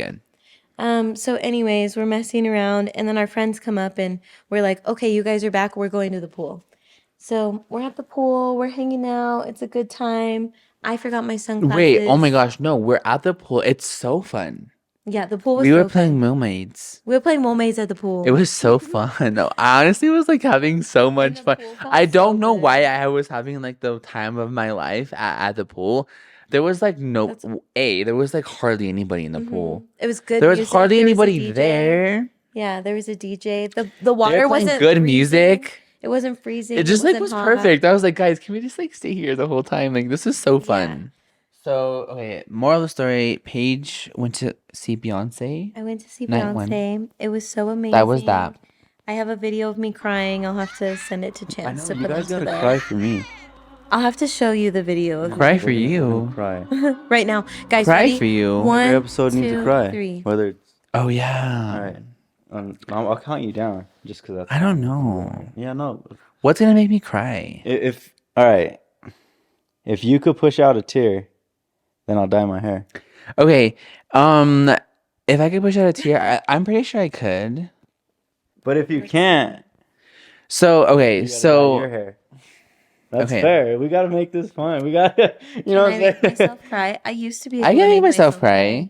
again. So anyways, we're messing around and then our friends come up and we're like, okay, you guys are back. We're going to the pool. So we're at the pool. We're hanging out. It's a good time. I forgot my sunglasses. Wait, oh my gosh, no, we're at the pool. It's so fun. Yeah, the pool was We were so playing fun. mermaids. We were playing mermaids at the pool. It was so fun. No, I honestly was like having so much the fun. pool felt I don't so know good. why I was having like the time of my life at the pool. There was like there was like hardly anybody in the pool. It was good. There was music. hardly There was a anybody DJ. there. Yeah, there was a DJ. The They water were playing wasn't good freezing. music. It wasn't freezing. It just like wasn't was hot. perfect. I was like, guys, can we just like stay here the whole time? Like this is so fun. So okay, moral of the story: Paige went to see Beyonce. I went to see Night one. Beyonce. It was so amazing. That was that. I have a video of me crying. I'll have to send it to I Chance know to you put guys into gotta the. cry for me. I'll have to show you the video of Cry for We're you. gonna cry. right now, guys. Cry ready? for you. One, Every episode needs two, to cry. 3. Whether it's Oh yeah. all right. I'll count you down just because that's. I don't know. Yeah, no. What's gonna make me cry? If all right, if you could push out a tear, then I'll dye my hair. Okay. If I could push out a tear, I'm pretty sure I could. But if you can't, So okay, you gotta dye your so hair. That's Okay. fair. We gotta make this fun. We gotta, you know Can what I I'm make saying? myself cry? I used to be. Able I to can make myself cry.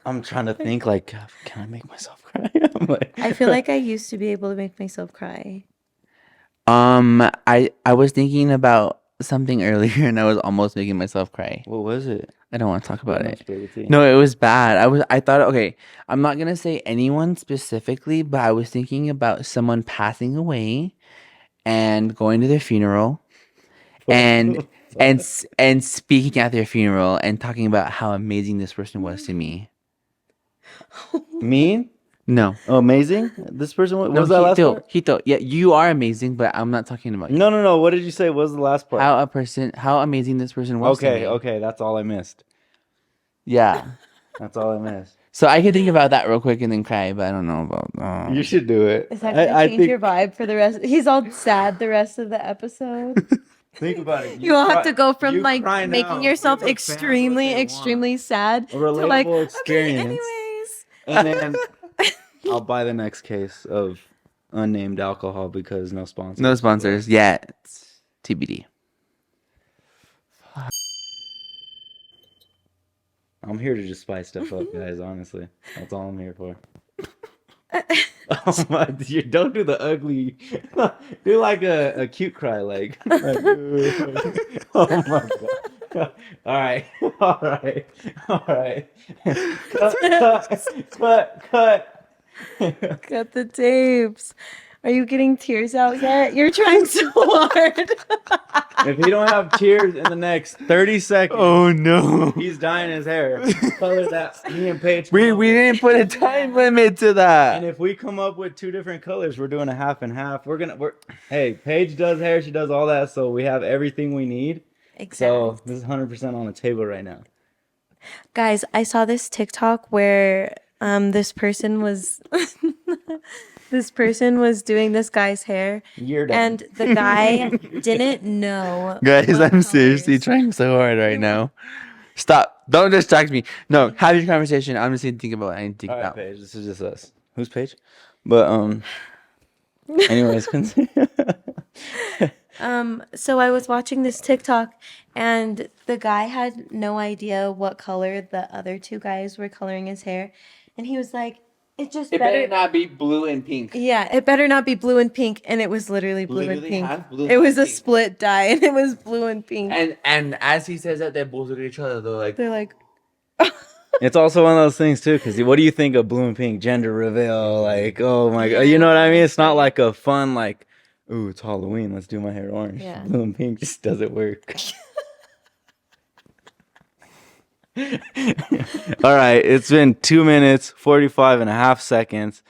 I'm trying to think like, can I make myself cry? I'm like, I feel like I used to be able to make myself cry. I was thinking about something earlier and I was almost making myself cry. what was it? I don't want to talk about No, it. spill the tea. No, it was bad. I thought, okay, I'm not gonna say anyone specifically, but I was thinking about someone passing away and going to their funeral and and speaking at their funeral and talking about how amazing this person was to me. Mean? No. Oh, amazing. This person. What No, was that last part? Hito, yeah, you are amazing, but I'm not talking about you. No. What did you say? What was the last part? How amazing this person was to me. Okay. That's all I missed. Yeah. That's all I missed. So I could think about that real quick and then cry, but I don't know about. You should do it. Is that gonna change your vibe for the rest? He's all sad the rest of the episode. Think about it. You'll have to go from you like cry making now. yourself Give the fans what extremely they sad A to like relatable okay, experience. anyways. And then I'll buy the next case of unnamed alcohol because no sponsors. No sponsors yet. TBD. I'm here to just spice stuff up, guys. Honestly, that's all I'm here for. Oh my! Don't do the ugly. Do like a cute cry, like. Oh my god! All right, all right, all right. Cut. Cut the tapes. Are you getting tears out yet? You're trying so hard. If he don't have tears in the next 30 seconds, no. he's dyeing his hair. Color that me and Paige. We didn't put a time limit to that. And if we come up with 2 different colors, we're doing a half and half. Hey, Paige does hair, she does all that, so we have everything we need. Exactly. So this is 100% on the table right now. Guys, I saw this TikTok where this person was doing this guy's hair You're done. and the guy didn't know. Guys, what I'm seriously colors. trying so hard right now. Stop. Don't distract me. No, have your conversation. I'm just going to think about what I need to think All right, about. Paige, this is just us. Who's Paige? But anyways, So I was watching this TikTok, and the guy had no idea what color the other two guys were coloring his hair, and he was like, "It just It better." better not be blue and pink. Yeah, it better not be blue and pink, and it was literally blue and Literally pink. half blue, It was half a pink. split dye, and it was blue and pink. And as he says that, they both look at each other. They're like, They're like, It's also one of those things too, because what do you think of blue and pink gender reveal? Like, oh my god, you know what I mean? It's not like a fun like, ooh, it's Halloween, let's do my hair orange. Yeah. Blue and pink just doesn't work. All right, it's been 2 minutes, 45 and a half seconds,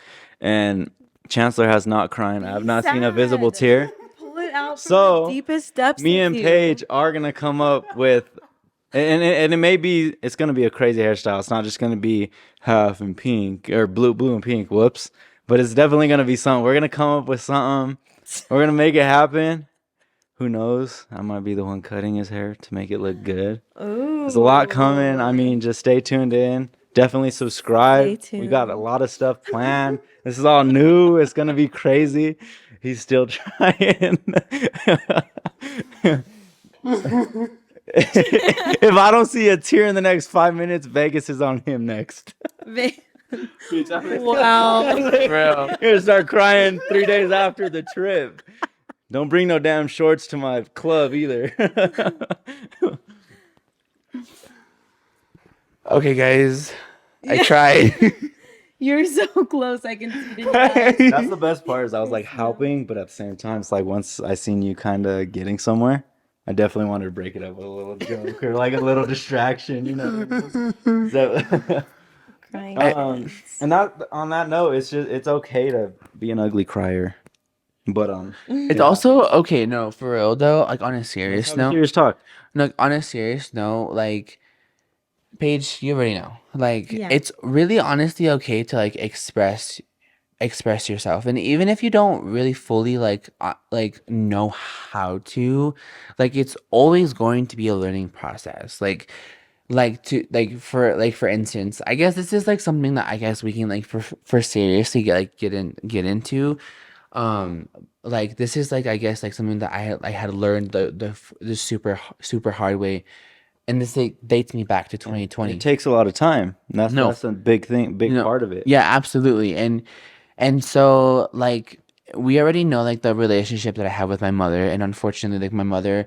and Chancellor has not cried. I have not seen a visible sad. tear. pull it out from So, the deepest depths. Me of and you. Paige are gonna come up with, and it may be, it's gonna be a crazy hairstyle. It's not just gonna be half and pink or blue and pink. Whoops, but it's definitely gonna be something. We're gonna come up with something. We're gonna make it happen. Who knows? I might be the one cutting his hair to make it look good. Ooh. There's a lot coming. I mean, just stay tuned in. Definitely subscribe. Stay We got a tuned. lot of stuff planned. This is all new. It's gonna be crazy. He's still trying. If I don't see a tear in the next 5 minutes, Vegas is on him next. Wow. bro. You're gonna start crying 3 days after the trip. Don't bring no damn shorts to my club either. Okay, guys, I tried. You're so close. I can see it in your eyes. That's the best part is I was like helping, but at the same time, it's like once I seen you kind of getting somewhere, I definitely wanted to break it up with a little joke or like a little distraction, you know. So, Crying. and that on that note, it's okay to be an ugly crier, but It's also okay. No, for real though. Like on a serious note. serious talk. No, on a serious note, like Paige, you already know. Like Yeah. it's really honestly okay to like express yourself, and even if you don't really fully like know how to, like it's always going to be a learning process. For instance, I guess this is like something that I guess we can like for seriously get into. Like this is like I guess like something that I had learned the super hard way, and this like dates me back to 2020. It takes a lot of time. And that's a big thing, big You know, part of it. Yeah, absolutely. And so like we already know like the relationship that I have with my mother, and unfortunately like my mother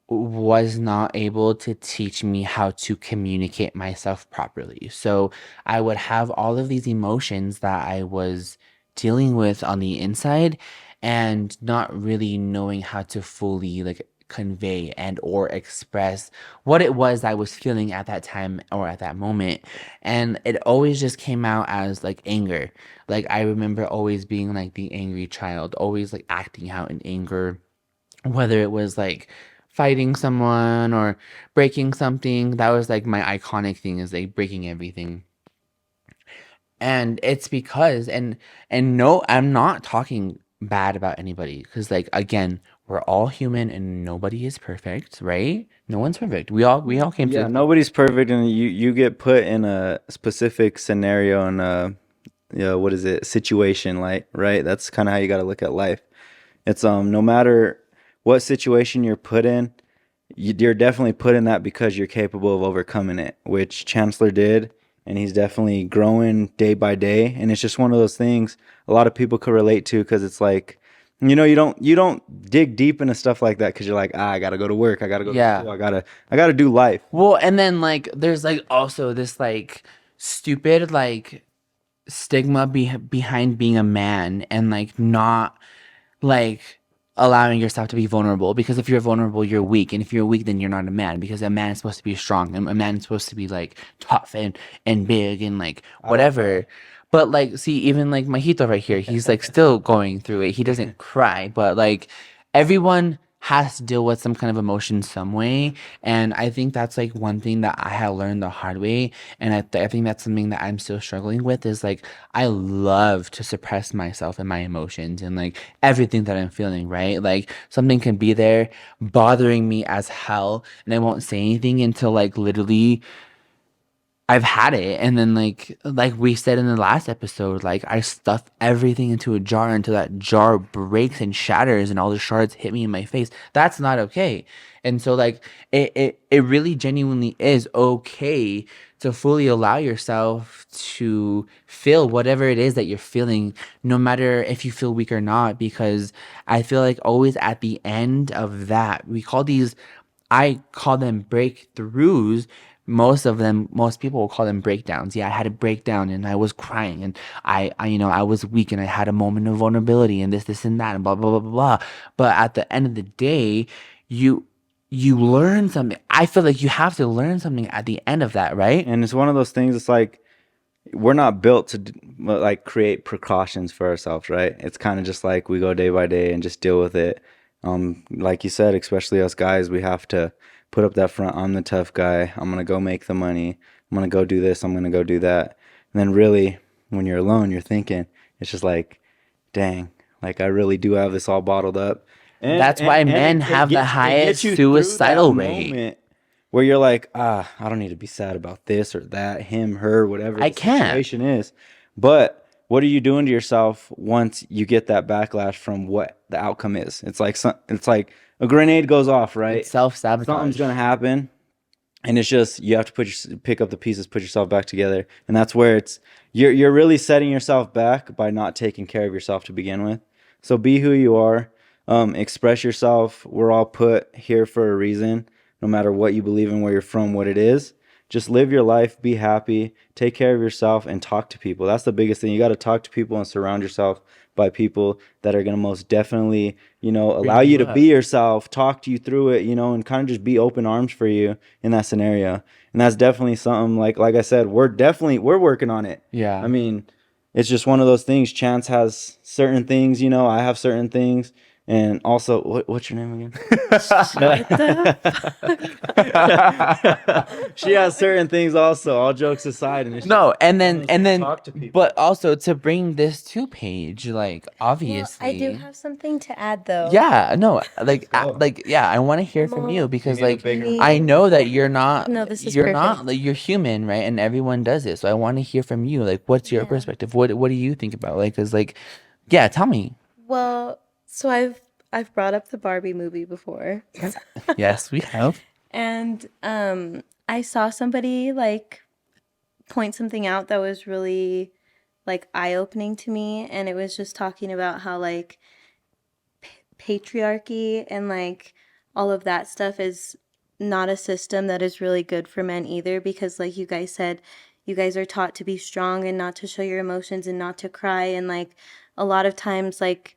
was not able to teach me how to communicate myself properly. So I would have all of these emotions that I was dealing with on the inside and not really knowing how to fully like convey and or express what it was I was feeling at that time or at that moment. And it always just came out as like anger. Like I remember always being like the angry child, always like acting out in anger, whether it was like fighting someone or breaking something. That was like my iconic thing, is like breaking everything. And it's because and no, I'm not talking bad about anybody, because like again, we're all human and nobody is perfect, right? No one's perfect. We all came Yeah, to nobody's perfect, and you get put in a specific scenario and what is it, situation, like, right? That's kind of how you got to look at life. It's no matter what situation you're put in, you're definitely put in that because you're capable of overcoming it, which Chancellor did, and he's definitely growing day by day. And it's just one of those things a lot of people could relate to, because it's like, you know, you don't dig deep into stuff like that because you're like, I gotta go to work, I gotta go Yeah. to school, I gotta do life. Well, and then like there's like also this like stupid like stigma behind being a man, and like not like allowing yourself to be vulnerable, because if you're vulnerable you're weak, and if you're weak then you're not a man, because a man is supposed to be strong and a man is supposed to be like tough and big and like whatever. But like see, even like Majito right here, he's like still going through it. He doesn't cry, but like everyone has to deal with some kind of emotion some way. And I think that's like one thing that I had learned the hard way. And I think that's something that I'm still struggling with, is like I love to suppress myself and my emotions and like everything that I'm feeling, right? Like something can be there bothering me as hell, and I won't say anything until like literally I've had it, and then like we said in the last episode, like I stuff everything into a jar until that jar breaks and shatters, and all the shards hit me in my face. That's not okay. And so like it really genuinely is okay to fully allow yourself to feel whatever it is that you're feeling, no matter if you feel weak or not, because I feel like always at the end of that, I call them breakthroughs. Most people will call them breakdowns. Yeah, I had a breakdown and I was crying and I was weak and I had a moment of vulnerability and this and that and blah blah blah blah blah. But at the end of the day, you you learn something. I feel like you have to learn something at the end of that, right? And it's one of those things. It's like we're not built to like create precautions for ourselves, right? It's kind of just like we go day by day and just deal with it. Like you said, especially us guys, we have to put up that front. I'm the tough guy. I'm gonna go make the money. I'm gonna go do this. I'm gonna go do that. And then really, when you're alone, you're thinking it's just like, dang, like I really do have this all bottled up. That's why men have the highest suicidal rate. Where you're like, I don't need to be sad about this or that, him, her, whatever I the can't. situation is. But what are you doing to yourself once you get that backlash from what the outcome is? It's like a grenade goes off, right? It's self-sabotage. Something's gonna happen, and it's just you have to pick up the pieces, put yourself back together, and that's where you're really setting yourself back by not taking care of yourself to begin with. So be who you are, express yourself. We're all put here for a reason, no matter what you believe in, where you're from, what it is. Just live your life, be happy, take care of yourself, and talk to people. That's the biggest thing. You got to talk to people and surround yourself by people that are going to most definitely, allow you to be yourself, talk to you through it, and kind of just be open arms for you in that scenario. And that's definitely something like I said, we're working on it. Yeah. I mean, it's just one of those things. Chance has certain things, I have certain things. And also, what's your name again? She has certain things also, all jokes aside. And it's No, and then, talk to people. but also to bring this to Paige, like Well, obviously, I do have something to add though. yeah, no, like, go. yeah, I want to hear from you because, You need a like, bigger- I know that you're not, No, this is you're not, perfect. like, you're human, right? And everyone does it. So I want to hear from you. Like, what's your Yeah. perspective? What do you think about, like, cause, like, yeah, tell me. Well, so I've brought up the Barbie movie before. Yes, we have. And I saw somebody like point something out that was really like eye-opening to me, and it was just talking about how like patriarchy and like all of that stuff is not a system that is really good for men either, because like you guys said, you guys are taught to be strong and not to show your emotions and not to cry, and like a lot of times like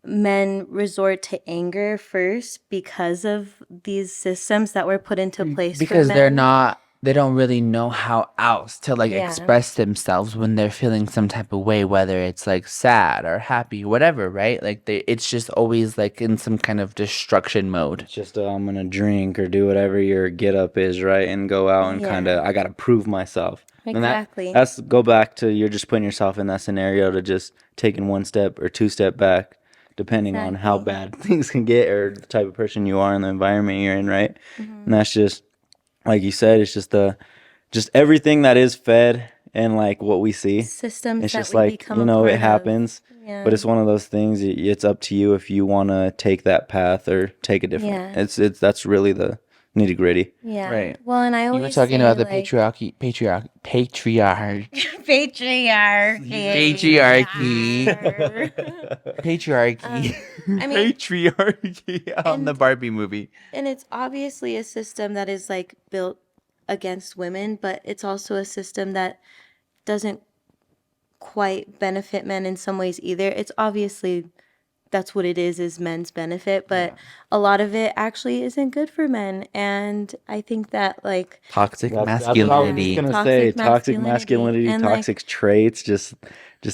men resort to anger first because of these systems that were put into place Because for men. they don't really know how else to like Yeah. express themselves when they're feeling some type of way, whether it's like sad or happy, whatever, right? Like it's just always like in some kind of destruction mode. It's just I'm gonna drink or do whatever your get up is, right? And go out and Yeah. kind of I gotta prove myself. Exactly. And that's go back to you're just putting yourself in that scenario to just taking one step or two step back, depending on how Exactly. bad things can get or the type of person you are and the environment you're in, right? And that's just like you said, it's just everything that is fed and like what we see. Systems It's that just we like become a part it of. happens. Yeah. But it's one of those things. It's up to you if you want to take that path or take a different. Yeah. It's that's really the nitty gritty. Yeah. Right. Well, and I You always were talking say, about the like, patriarchy. Patriarchy. I mean- Patriarchy on the And- Barbie movie. and it's obviously a system that is like built against women, but it's also a system that doesn't quite benefit men in some ways either. It's obviously that's what it is men's benefit, but a lot of it actually isn't good for men. And I think that like Toxic That's what I was masculinity. gonna Toxic say. Toxic masculinity masculinity, and, like- toxic traits, just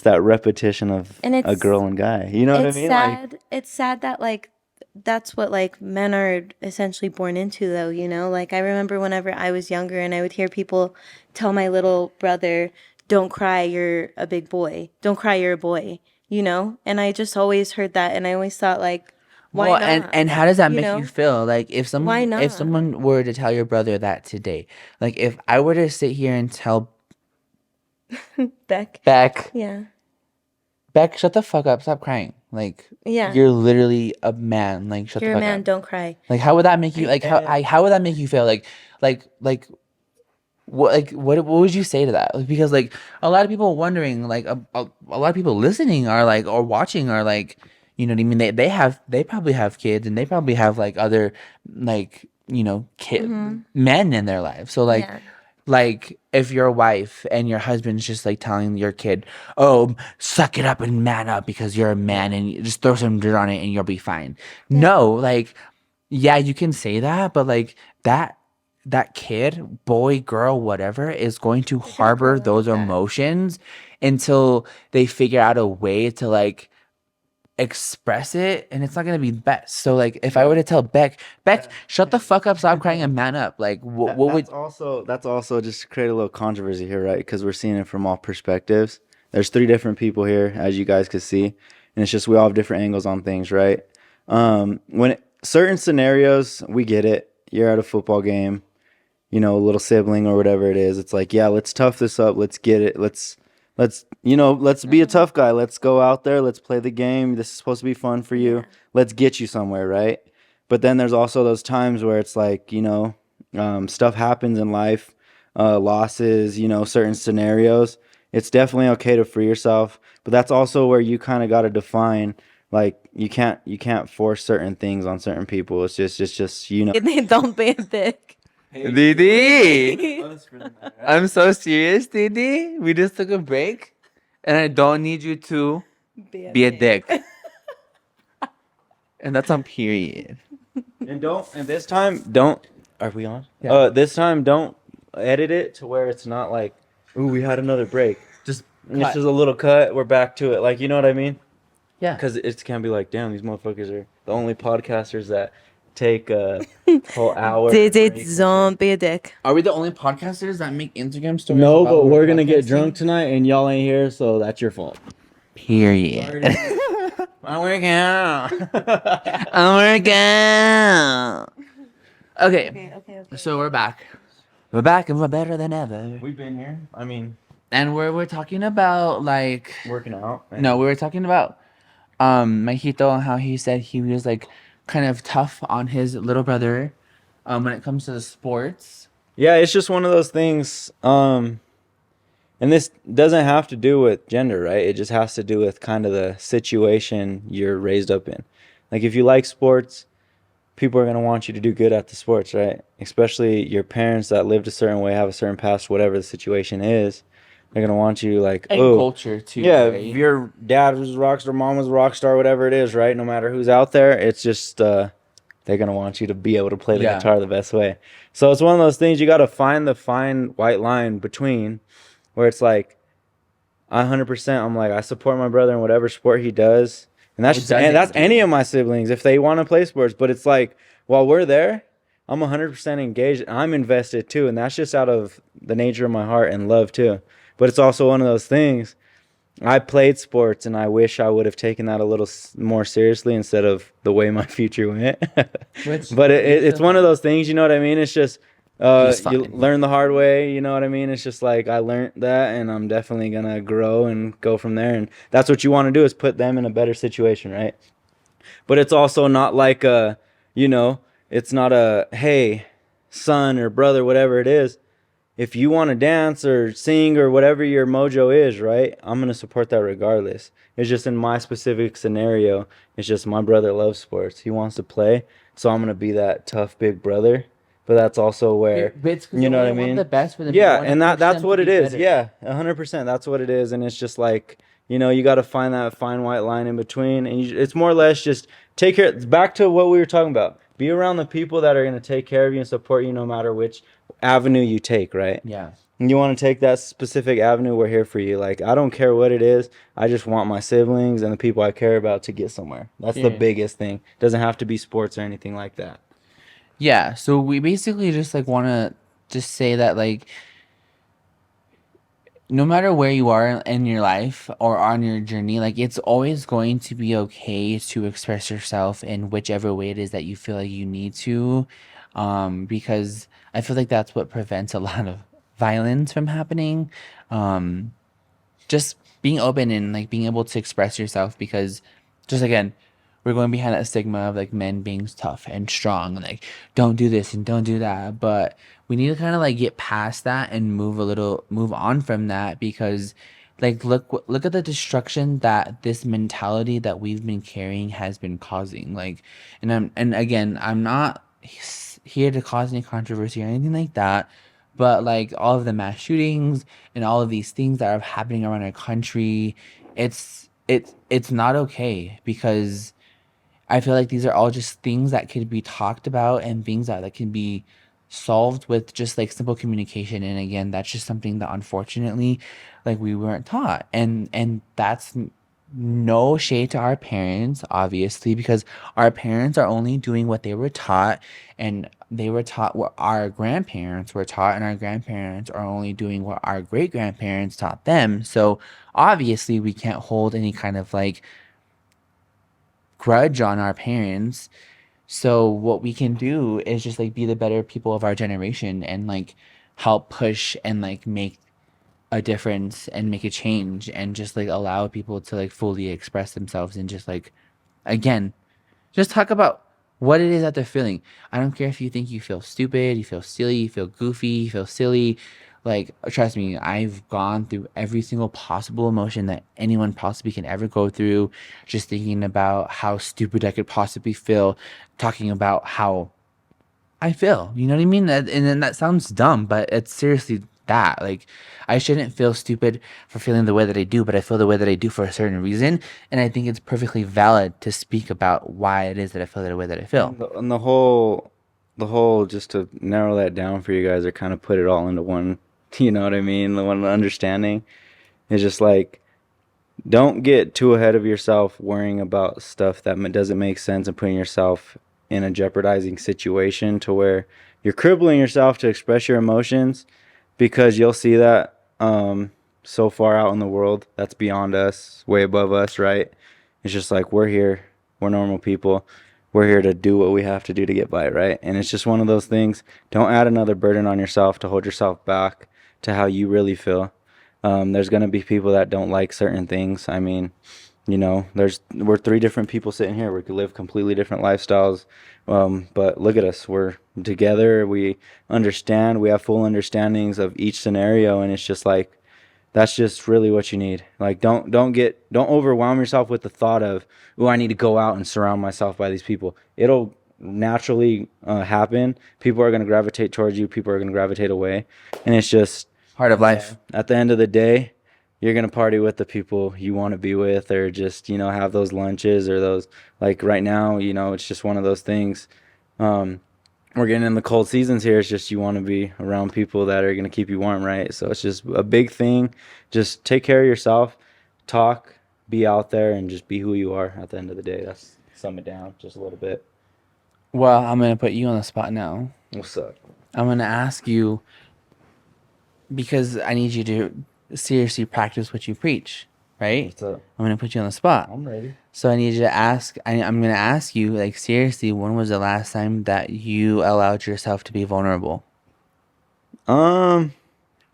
that repetition of And a it's- girl and guy. You know what I it's mean? sad. It's sad that like that's what like men are essentially born into though, you know? Like I remember whenever I was younger and I would hear people tell my little brother, "Don't cry, you're a big boy. Don't cry, you're a boy." You know? And I just always heard that and I always thought like Why Well, not? and how does that You make know? you feel? Like Why if not? someone were to tell your brother that today, like if I were to sit here and tell Beck. Beck, Yeah. Beck, shut the fuck up, stop crying. Like Yeah. you're literally a man. Like shut You're the a fuck man, up. don't cry. Like how would that make you And how would that make you feel? Like what would you say to that? Like, because like a lot of people wondering, like a lot of people listening are like or watching are like, you know what I mean? They probably have kids and they probably have like other like kid men in their life. So Yeah. like if your wife and your husband's just like telling your kid, "Oh, suck it up and man up because you're a man and you just throw some dirt on it and you'll be fine." No, like yeah, you can say that, but like that kid, boy, girl, whatever, is going to harbor grow up those with that. emotions until they figure out a way to like express it, and it's not gonna be best. So like if I were to tell Beck, shut the fuck up, stop crying and man up, like what would that's also just to create a little controversy here, right? Because we're seeing it from all perspectives. There's three different people here, as you guys could see, and it's just we all have different angles on things, right? Certain scenarios, we get it. You're at a football game, a little sibling or whatever it is. It's like, yeah, let's tough this up. Let's get it. Let's be a tough guy. Let's go out there. Let's play the game. This is supposed to be fun for you. Yeah. Let's get you somewhere, right? But then there's also those times where it's like, stuff happens in life, losses, certain scenarios. It's definitely okay to free yourself, but that's also where you kind of got to define, like you can't force certain things on certain people. It's just Don't be a dick. Didi? I'm so serious, Didi. We just took a break, and I don't need you to be a dick. And that's on period. And this time don't. Are we on? Yeah. This time don't edit it to where it's not like, ooh, we had another break. Just It's cut. just a little cut. We're back to it. Like, you know what I mean? Yeah. Because it can't be like, damn, these motherfuckers are the only podcasters that take a whole hour. Don't be a dick. Are we the only podcasters that make Instagram stories? No, about but we're gonna get podcasting? drunk tonight, and y'all ain't here, so that's your fault. Period. I'm working out. I'm working out. Okay. Okay. So we're back. We're back and we're better than ever. We've been here. I mean, And we're talking about like working out. no, we were talking about Majito and how he said he was like kind of tough on his little brother when it comes to the sports. Yeah, it's just one of those things. And this doesn't have to do with gender, right? It just has to do with kind of the situation you're raised up in. Like if you like sports, people are going to want you to do good at the sports, right? Especially your parents that lived a certain way, have a certain past, whatever the situation is. They're going to want you like, And oh, culture too. yeah, right? if your dad was a rock star, mom was a rock star, whatever it is, right? No matter who's out there, it's just they're going to want you to be able to play the Yeah. guitar the best way. So it's one of those things you got to find the fine white line between where it's like 100% I'm like I support my brother in whatever sport he does. And that's doesn't do. any of my siblings if they want to play sports, but it's like while we're there, I'm 100% engaged. I'm invested too, and that's just out of the nature of my heart and love too. But it's also one of those things. I played sports, and I wish I would have taken that a little more seriously instead of the way my future went. But it's one of those things, you know what I mean? It's just He's you fine. learn the hard way, you know what I mean? It's just like I learned that, and I'm definitely gonna grow and go from there. And that's what you want to do is put them in a better situation, right? But it's also not like it's not a hey, son or brother, whatever it is. If you want to dance or sing or whatever your mojo is, right? I'm going to support that regardless. It's just in my specific scenario, it's just my brother loves sports. He wants to play, so I'm going to be that tough big brother. But that's also where, you know what I mean? The best for them. Yeah, and that's what it is. Yeah, 100%. That's what it is. And it's just like, you got to find that fine white line in between. And it's more or less just take care. Back to what we were talking about. Be around the people that are going to take care of you and support you no matter which avenue you take, right? Yeah. And you want to take that specific avenue, we're here for you. Like, I don't care what it is. I just want my siblings and the people I care about to get somewhere. That's the biggest thing. Doesn't have to be sports or anything like that. Yeah, so we basically just like want to just say that like no matter where you are in your life or on your journey, like it's always going to be okay to express yourself in whichever way it is that you feel like you need to, because I feel like that's what prevents a lot of violence from happening. Um, just being open and like being able to express yourself, because just again, we're going behind that stigma of like men being tough and strong and like don't do this and don't do that, but we need to kind of like get past that and move on from that, because like look at the destruction that this mentality that we've been carrying has been causing. Like, and again, I'm not here to cause any controversy or anything like that, but like all of the mass shootings and all of these things that are happening around our country, it's not okay, because I feel like these are all just things that could be talked about and things that can be solved with just like simple communication. And again, that's just something that unfortunately like we weren't taught. And that's no shade to our parents, obviously, because our parents are only doing what they were taught, and they were taught what our grandparents were taught, and our grandparents are only doing what our great grandparents taught them. So obviously we can't hold any kind of like grudge on our parents. So what we can do is just like be the better people of our generation and like help push and like make a difference and make a change and just like allow people to like fully express themselves and just like again just talk about what it is that they're feeling. I don't care if you think you feel stupid, you feel silly, you feel goofy, you feel silly. Like, trust me, I've gone through every single possible emotion that anyone possibly can ever go through, just thinking about how stupid I could possibly feel, talking about how I feel. You know what I mean? And then that sounds dumb, but it's seriously that. Like, I shouldn't feel stupid for feeling the way that I do, but I feel the way that I do for a certain reason. And I think it's perfectly valid to speak about why it is that I feel the way that I feel. And the whole, just to narrow that down for you guys, or kind of put it all into one, you know what I mean? The one understanding is just like, don't get too ahead of yourself worrying about stuff that doesn't make sense and putting yourself in a jeopardizing situation to where you're crippling yourself to express your emotions, because you'll see that so far out in the world that's beyond us, way above us, right? It's just like, we're here, we're normal people, we're here to do what we have to do to get by, right? And it's just one of those things. Don't add another burden on yourself to hold yourself back to how you really feel. There's going to be people that don't like certain things. I mean, you know, we're three different people sitting here. We could live completely different lifestyles. But look at us. We're together. We understand. We have full understandings of each scenario. And it's just like, that's just really what you need. Like, don't overwhelm yourself with the thought of, oh, I need to go out and surround myself by these people. It'll naturally happen. People are going to gravitate towards you. People are going to gravitate away. And it's just, Part of life. at the end of the day, you're going to party with the people you want to be with, or just, you know, have those lunches, or those, like right now, you know, it's just one of those things. We're getting in the cold seasons here. It's just, you want to be around people that are going to keep you warm, right? So it's just a big thing. Just take care of yourself, talk, be out there, and just be who you are at the end of the day. That's sum it down just a little bit. Well, I'm going to put you on the spot now. What's up? I'm going to ask you, because I need you to seriously practice what you preach, right? What's up? I'm going to put you on the spot. I'm ready. So I need you to ask, I'm going to ask you, like, seriously, when was the last time that you allowed yourself to be vulnerable? And,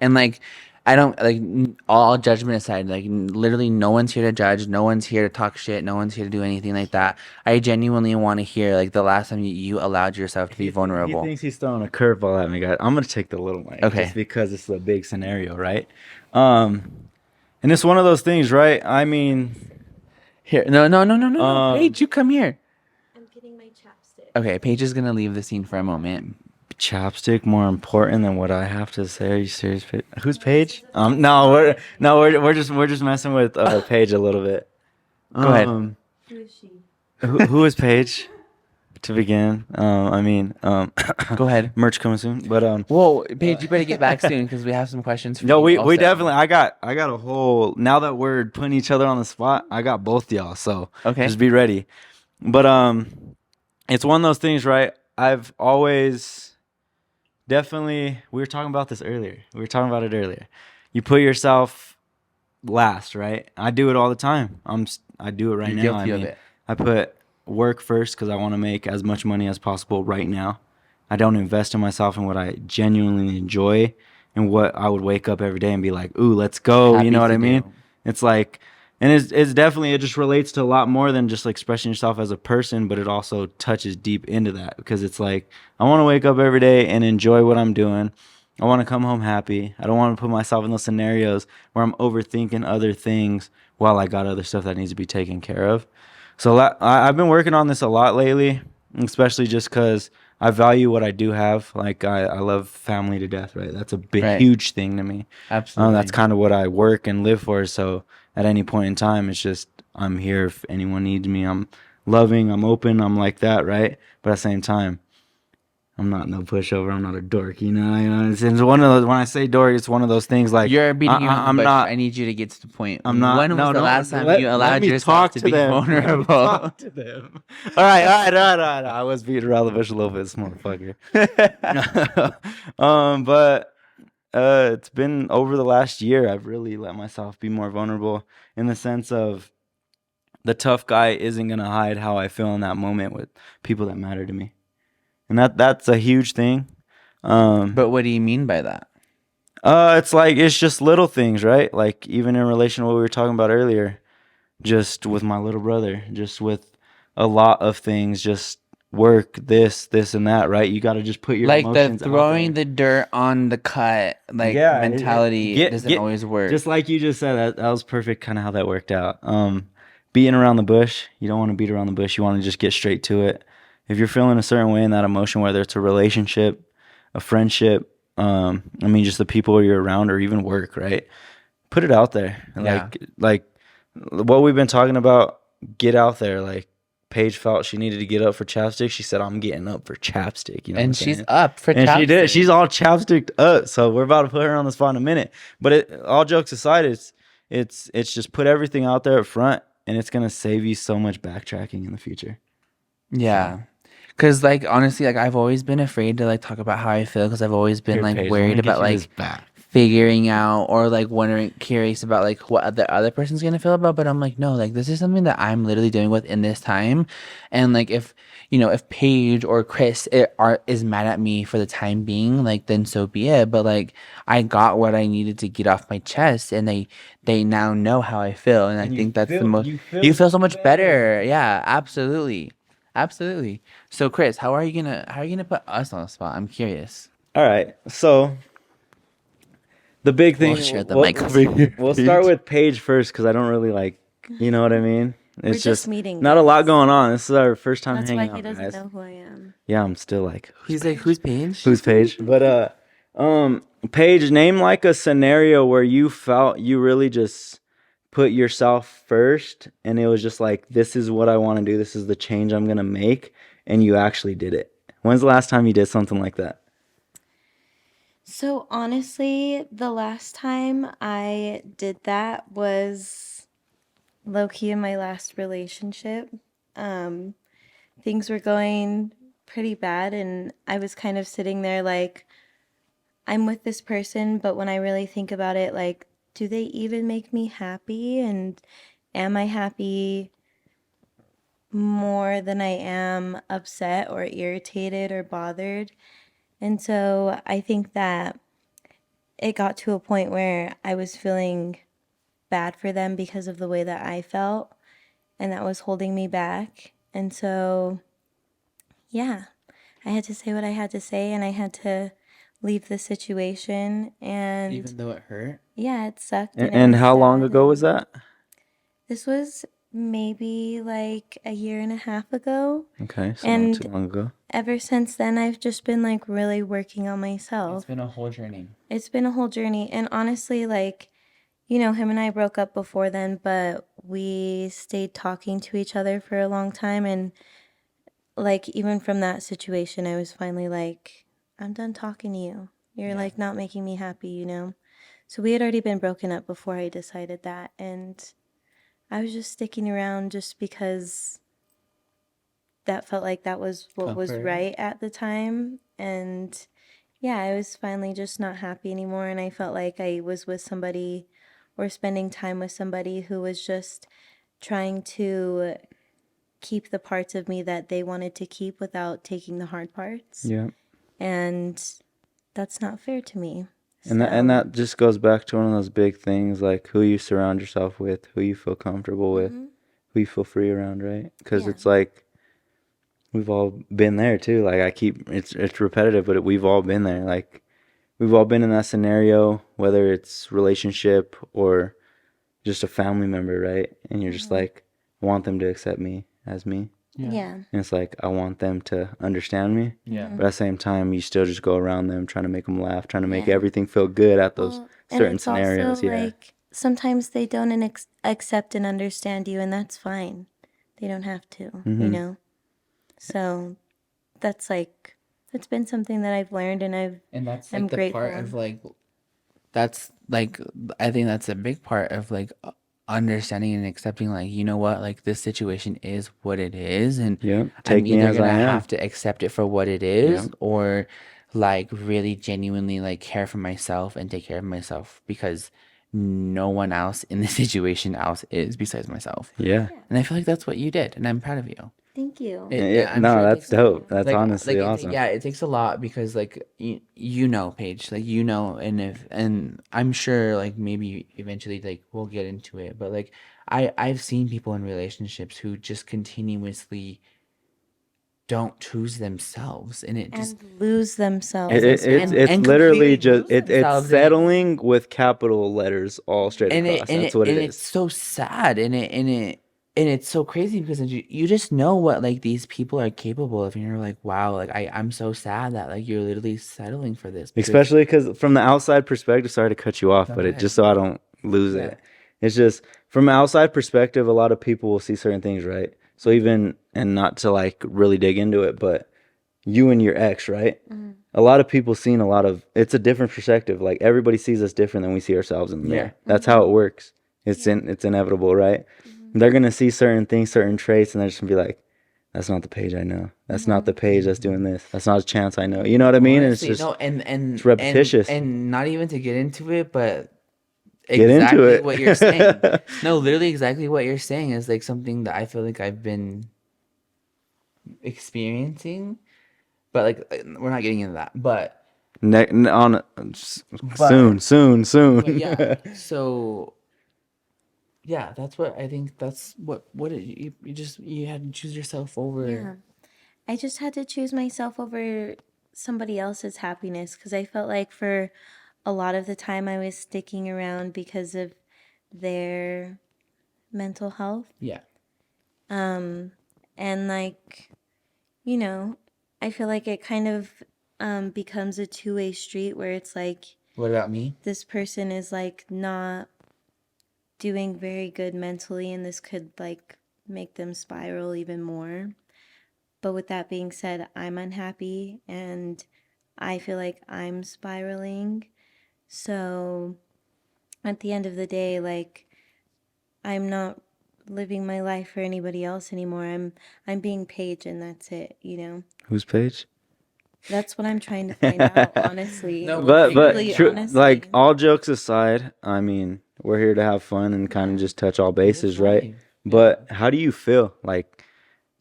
like, I don't, like, all judgment aside, like, literally no one's here to judge. No one's here to talk shit. No one's here to do anything like that. I genuinely want to hear, like, the last time you allowed yourself to be vulnerable. He thinks he's throwing a curveball at me, guys. I'm going to take the little mic. Okay. Just because it's a big scenario, right? And it's one of those things, right? I mean... Here, no. Paige, you come here. I'm getting my chapstick. Okay, Paige is going to leave the scene for a moment. Chapstick more important than what I have to say? Are you serious? Who's Paige? No, we're just messing with Paige a little bit. Go ahead. Who is she? Who is Paige? To begin, Go ahead. Merch coming soon. But Whoa, Paige, you better get back soon because we have some questions for no, you. we definitely. I got a whole. Now that we're putting each other on the spot, I got both y'all. So Okay. just be ready. But it's one of those things, right? I've always definitely. We were talking about it earlier. you put yourself last, right? I do it all the time. I do it right You're now. guilty I of mean, it. I put work first because I want to make as much money as possible right now. I don't invest in myself in what I genuinely enjoy and what I would wake up every day and be like, ooh, let's go. You Happy know what to I mean? do. It's like, and it's definitely, it just relates to a lot more than just like expressing yourself as a person, but it also touches deep into that because it's like, I want to wake up every day and enjoy what I'm doing. I want to come home happy. I don't want to put myself in those scenarios where I'm overthinking other things while I got other stuff that needs to be taken care of. So I've been working on this a lot lately, especially just because I value what I do have. Like I love family to death, right? That's a big, Right. huge thing to me. Absolutely. That's kind of what I work and live for. So at any point in time, it's just I'm here if anyone needs me. I'm loving, I'm open, I'm like that, right? But at the same time, I'm not no pushover. I'm not a dork, you know. It's one of those. When I say dork, it's one of those things like You're beating around the I'm bush. not. I need you to get to the point. I'm not. When was No, the no. last time you Let allowed me yourself talk to to be them. Let me vulnerable? talk to them. All right, all right, all right, all right. I was beating around the bush a little bit, this motherfucker. But it's been over the last year. I've really let myself be more vulnerable in the sense of the tough guy isn't gonna hide how I feel in that moment with people that matter to me, and that's a huge thing. But what do you mean by that? It's like it's just little things, right? Like even in relation to what we were talking about earlier, just with my little brother, just with a lot of things, just work, this, and that, right? You got to just put your Like the emotions out throwing there. the dirt on the cut, like Yeah, mentality doesn't always work. just like you just said. That was perfect, kind of how that worked out. Beating around the bush, you don't want to beat around the bush. You want to just get straight to it. If you're feeling a certain way in that emotion, whether it's a relationship, a friendship, I mean, just the people you're around, or even work, right? Put it out there. Yeah. Like what we've been talking about, get out there. Like Paige felt she needed to get up for chapstick. She said, I'm getting up for chapstick. You know what I'm And she's saying? up for And she did. chapstick. She's all chapsticked up. So we're about to put her on the spot in a minute. But all jokes aside, it's just put everything out there up front, and it's gonna save you so much backtracking in the future. Yeah. Cause like honestly, like I've always been afraid to like talk about how I feel because I've always been Here, like Paige, let worried me get about you like this back. figuring out or like wondering, curious about like what the other person's gonna feel about. But I'm like, no, like this is something that I'm literally dealing with in this time, and like if if Paige or Kris is mad at me for the time being, like then so be it. But like I got what I needed to get off my chest, and they now know how I feel, and I think that's the most. You feel so much better. Yeah, absolutely. Absolutely. So Kris, how are you gonna put us on the spot? I'm curious. All right. So the big thing, We'll share the mic over here. we'll start with Paige first because I don't really like, you know what I mean? We're It's just just meeting, not a lot guys. going on. This is our first time That's why hanging he out, doesn't guys. know who I am. Yeah, I'm still like, He's like, who's Paige? who's Paige? But Paige, name like a scenario where you felt you really just put yourself first, and it was just like, this is what I want to do. This is the change I'm gonna make, and you actually did it. When's the last time you did something like that? So honestly, the last time I did that was low key in my last relationship. Um, Things were going pretty bad, and I was kind of sitting there like, I'm with this person, but when I really think about it, like, do they even make me happy? And am I happy more than I am upset or irritated or bothered? And so I think that it got to a point where I was feeling bad for them because of the way that I felt, and that was holding me back. And so, yeah, I had to say what I had to say, and I had to leave the situation. And Even though it hurt. yeah, it sucked. And, And it was how long sad, ago was and that? this was maybe like a year and a half ago. Okay, so not And too long ago. ever since then, I've just been like really working on myself. It's been a whole journey. It's been a whole journey. And honestly, like, him and I broke up before then, but we stayed talking to each other for a long time. And like, even from that situation, I was finally like, I'm done talking to you. You're like not making me happy. So we had already been broken up before I decided that. And I was just sticking around just because that felt like that was what was Comfort. right at the time. And Yeah, I was finally just not happy anymore, and I felt like I was with somebody or spending time with somebody who was just trying to keep the parts of me that they wanted to keep without taking the hard parts. Yeah. And that's not fair to me. And So, that just goes back to one of those big things, like who you surround yourself with, who you feel comfortable with, who you feel free around, right? Because yeah. it's like we've all been there too. Like it's repetitive, but we've all been there. Like we've all been in that scenario, whether it's relationship or just a family member, right? And you're just like, I want them to accept me as me. Yeah. And it's like, I want them to understand me. Yeah. But at the same time, you still just go around them trying to make them laugh, trying to make Yeah. everything feel good at those Well, and certain it's scenarios. also Yeah. like sometimes they don't accept and understand you, and that's fine. They don't have to, you know? So that's like, it's been something that I've learned, and that's I'm like the part grateful. of like that's like I think that's a big part of like understanding and accepting, like, you know what, like this situation is what it is, and Yep. I'm Take me either as I gonna am. have to accept it for what it is, Yep. or like really genuinely like care for myself and take care of myself, because no one else in the situation else is besides myself. Yeah. And I feel like that's what you did, and I'm proud of you. Thank you. Yeah. I'm No, sure it that's takes dope. That's like honestly like awesome. yeah, it takes a lot, because like you know, Paige, like, you know, and I'm sure like maybe eventually like we'll get into it, but like I've seen people in relationships who just continuously don't choose themselves, and it just And lose themselves It, as it, it's well. it's and literally completely just lose it's themselves, settling with capital letters all straight across. That's what it it's is. so sad, and it's so crazy, because you just know what like these people are capable of, and you're like, wow, like I'm so sad that like you're literally settling for this, because Especially because from the outside perspective, sorry to cut you off, no, but go it just ahead. so I don't lose Yeah. it. It's just from an outside perspective, a lot of people will see certain things, right? So even, and not to like really dig into it, but you and your ex, right? A lot of people seen a lot of, it's a different perspective. Like everybody sees us different than we see ourselves in the mirror. That's how it works. It's inevitable, right? They're gonna see certain things, certain traits, and they're just gonna be like, that's not the Paige I know. That's not the Paige that's doing this. That's not a Chance I know. You know what I mean? And it's Honestly, just no, it's repetitious. and not even to get into it, but Get into exactly it. what you're saying. No, literally exactly what you're saying is like something that I feel like I've been experiencing, but like we're not getting into that. But Soon, soon. but yeah, so yeah, that's what I think. That's what you just you had to choose yourself over. Yeah. I just had to choose myself over somebody else's happiness because I felt like for a lot of the time I was sticking around because of their mental health. Yeah. And like, you know, I feel like it kind of becomes a two-way street where it's like What about me? this person is like not doing very good mentally and this could like make them spiral even more. But with that being said, I'm unhappy and I feel like I'm spiraling. So at the end of the day, like I'm not living my life for anybody else anymore. I'm being Paige and that's it, you know. Who's Paige? That's what I'm trying to find out, honestly. No, we're Truly, honestly. Like all jokes aside, I mean, we're here to have fun and kind of just touch all bases, right? fine. But how do you feel? Like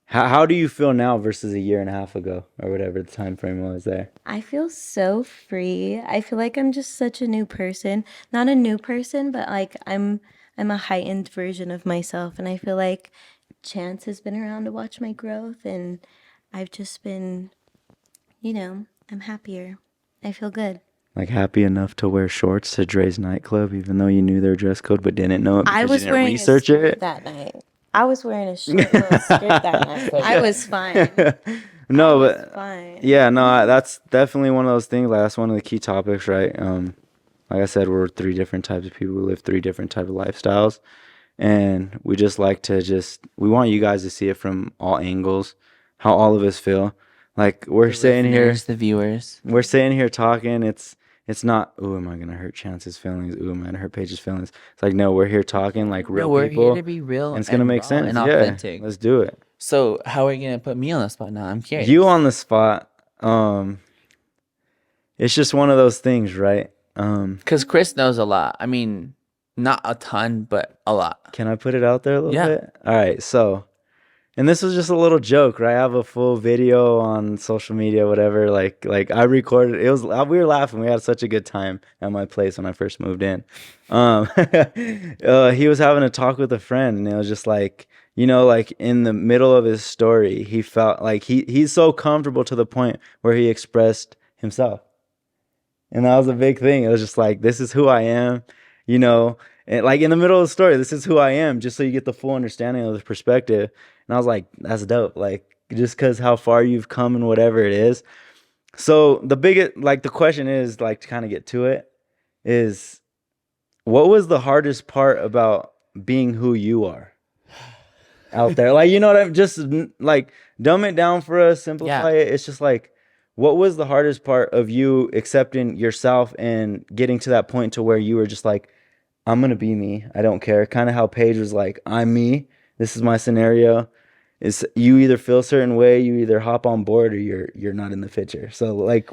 how do you feel now versus a year and a half ago or whatever the time frame was there? I feel so free. I feel like I'm just such a new person. Not a new person, but like I'm a heightened version of myself and I feel like Chance has been around to watch my growth and I've just been, you know, I'm happier. I feel good. Like happy enough to wear shorts to Dre's nightclub, even though you knew their dress code but didn't know it because I you was didn't wearing a research skirt it. that night. I was wearing a short little skirt that night. I was fine. No, I was but fine. yeah, no, that's definitely one of those things. Like that's one of the key topics, right? Like I said, we're three different types of people. We live three different type of lifestyles, and we just like to we want you guys to see it from all angles, how all of us feel. Like we're sitting here, the viewers. we're sitting here talking. It's not, ooh, am I gonna hurt Chance's feelings? Ooh, am I gonna hurt Paige's feelings? It's like, no, we're here talking like real No, we're people. here to be real And it's gonna make raw sense. and Yeah, authentic. let's do it. So how are you gonna put me on the spot now? I'm curious. You on the spot. it's just one of those things, right? Because Kris knows a lot. I mean, not a ton, but a lot. Can I put it out there a little Yeah. bit? All right, so, and this was just a little joke, right? I have a full video on social media, whatever. Like I recorded. It was we were laughing. We had such a good time at my place when I first moved in. He was having a talk with a friend, and it was just like, like in the middle of his story, he felt like he's so comfortable to the point where he expressed himself. And that was a big thing. It was just like, this is who I am, and like in the middle of the story, this is who I am, just so you get the full understanding of the perspective. And I was like, that's dope. Like, just because how far you've come and whatever it is. So the question is, like, to kind of get to it, is what was the hardest part about being who you are out there? Like, you know what I'm just like, dumb it down for us, simplify it. It's just like, what was the hardest part of you accepting yourself and getting to that point to where you were just like, I'm going to be me. I don't care. Kind of how Paige was like, I'm me. This is my scenario. Is you either feel a certain way, you either hop on board, or you're not in the picture. So like,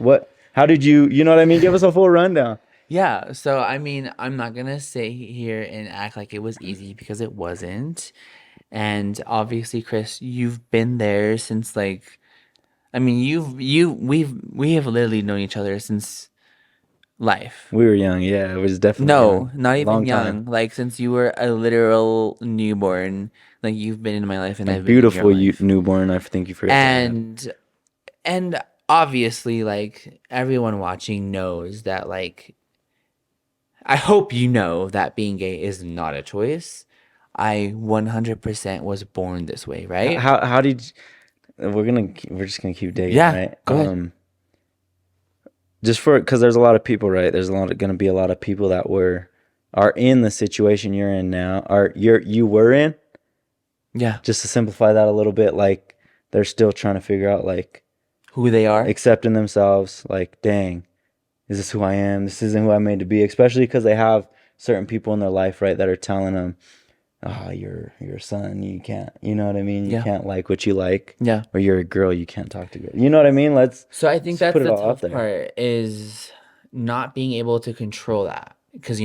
how did you know what I mean? Give us a full rundown. Yeah, so I mean, I'm not gonna sit here and act like it was easy because it wasn't. And obviously, Kris, you've been there since like, I mean, we have literally known each other since life. We were young. Yeah, it was definitely No, young. not even Long young. time. Like since you were a literal newborn, like you've been in my life and A I've been in your beautiful life. newborn. I think you forgot that. And obviously, like everyone watching knows that like I hope you know that being gay is not a choice. I 100% was born this way, right? How did we're just gonna keep digging, Yeah, right? go ahead. Just because there's a lot of people, right? There's gonna be a lot of people that are in the situation you're in now, or you were in. Yeah, Just to simplify that a little bit, like they're still trying to figure out like who they are. accepting themselves. Like, dang, is this who I am? This isn't who I'm made to be. Especially because they have certain people in their life, right, that are telling them, "Oh, you're a son. You can't. You know what I mean? You Yeah. can't like what you like. Yeah. Or you're a girl. You can't talk to girls. You know what I mean? So I think let's that's put it the all out tough there. part is not being able to control that. Because,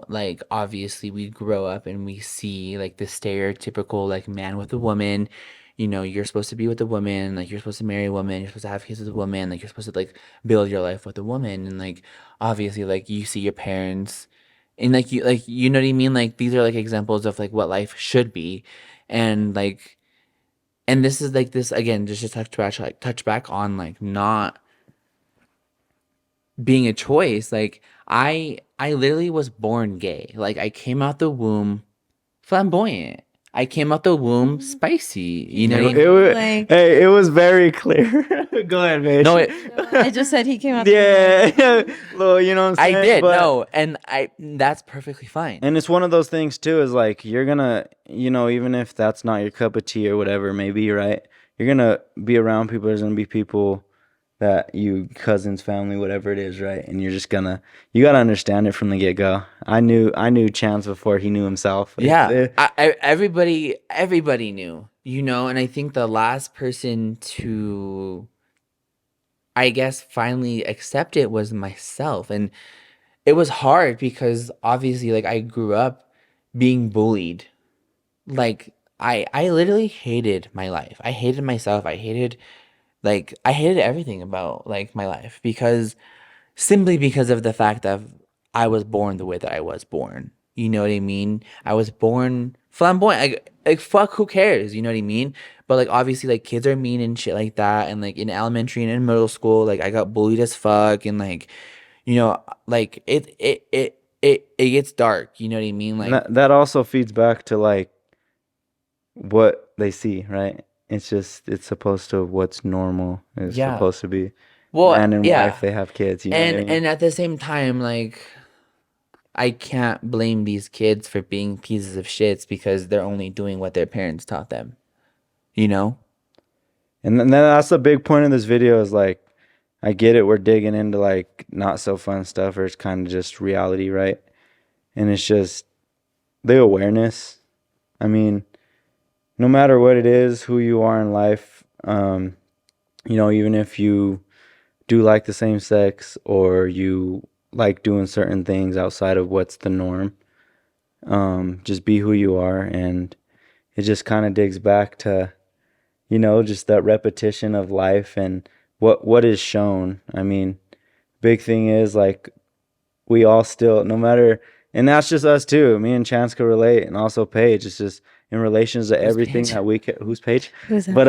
like, obviously we grow up and we see, like, the stereotypical, like, man with a woman. You're supposed to be with a woman. Like, you're supposed to marry a woman. You're supposed to have kids with a woman. Like, you're supposed to, like, build your life with a woman. And, like, obviously, like, you see your parents. And, you know what I mean? Like, these are, like, examples of, like, what life should be. And, like, and this is, like, this, again, just to touch back on, like, not being a choice. Like I literally was born gay. Like I came out the womb flamboyant. I came out the womb spicy. You know what I mean? Like, Hey, it was very clear. Go ahead, man. No, I just said he came out. Yeah, well, you know what I'm I saying. did. But, No, and that's perfectly fine. and it's one of those things too. Is like you're gonna, even if that's not your cup of tea or whatever, maybe, right? You're gonna be around people. There's gonna be people that cousins, family, whatever it is, right? And you gotta understand it from the get go. I knew Chance before he knew himself. Yeah, everybody knew, and I think the last person to, I guess, finally accept it was myself. And it was hard because obviously, like, I grew up being bullied. Like, I literally hated my life. I hated myself. I hated everything about, like, my life simply because of the fact that I was born the way that I was born. You know what I mean? I was born flamboyant. Like, fuck, who cares? You know what I mean? But, like, obviously, like, kids are mean and shit like that. And, like, in elementary and in middle school, like, I got bullied as fuck. And, like, like, it gets dark. You know what I mean? And Like, that also feeds back to like what they see, right? It's supposed to what's normal is Yeah. supposed to be. well, Man and yeah. wife, they have kids. You know what I mean? And at the same time, like, I can't blame these kids for being pieces of shits because they're only doing what their parents taught them. You know? And then that's the big point of this video is like, I get it. We're digging into like not so fun stuff, or it's kind of just reality, right? And it's just the awareness. I mean, no matter what it is, who you are in life, even if you do like the same sex or you like doing certain things outside of what's the norm. Just be who you are, and it just kind of digs back to, just that repetition of life and what is shown. I mean, big thing is like we all still, no matter, and that's just us too. Me and Chance could relate, and also Paige. It's just in relations to everything Paige? that who's Paige? Who's that? But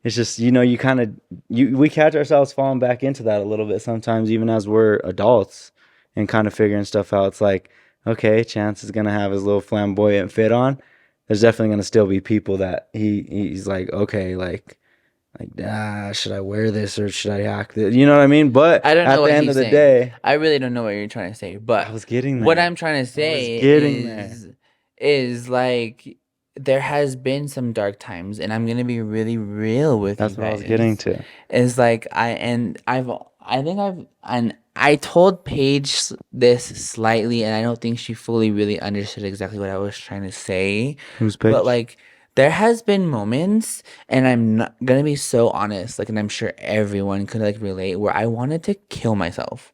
it's just you kind of we catch ourselves falling back into that a little bit sometimes, even as we're adults, and kind of figuring stuff out. It's like, okay, Chance is gonna have his little flamboyant fit on. There's definitely gonna still be people that he's like, okay, like should I wear this or should I act this? You know what I mean? But I don't at know the what end he's of the saying. day, I really don't know what you're trying to say. But I was getting what there. I'm trying to say getting there. is like there has been some dark times, and I'm gonna be really real with That's you what I was guys. getting to. Is like I told Paige this slightly, and I don't think she fully really understood exactly what I was trying to say. Who's Paige? But like there has been moments, and I'm not gonna be so honest, like, and I'm sure everyone could like relate, where I wanted to kill myself.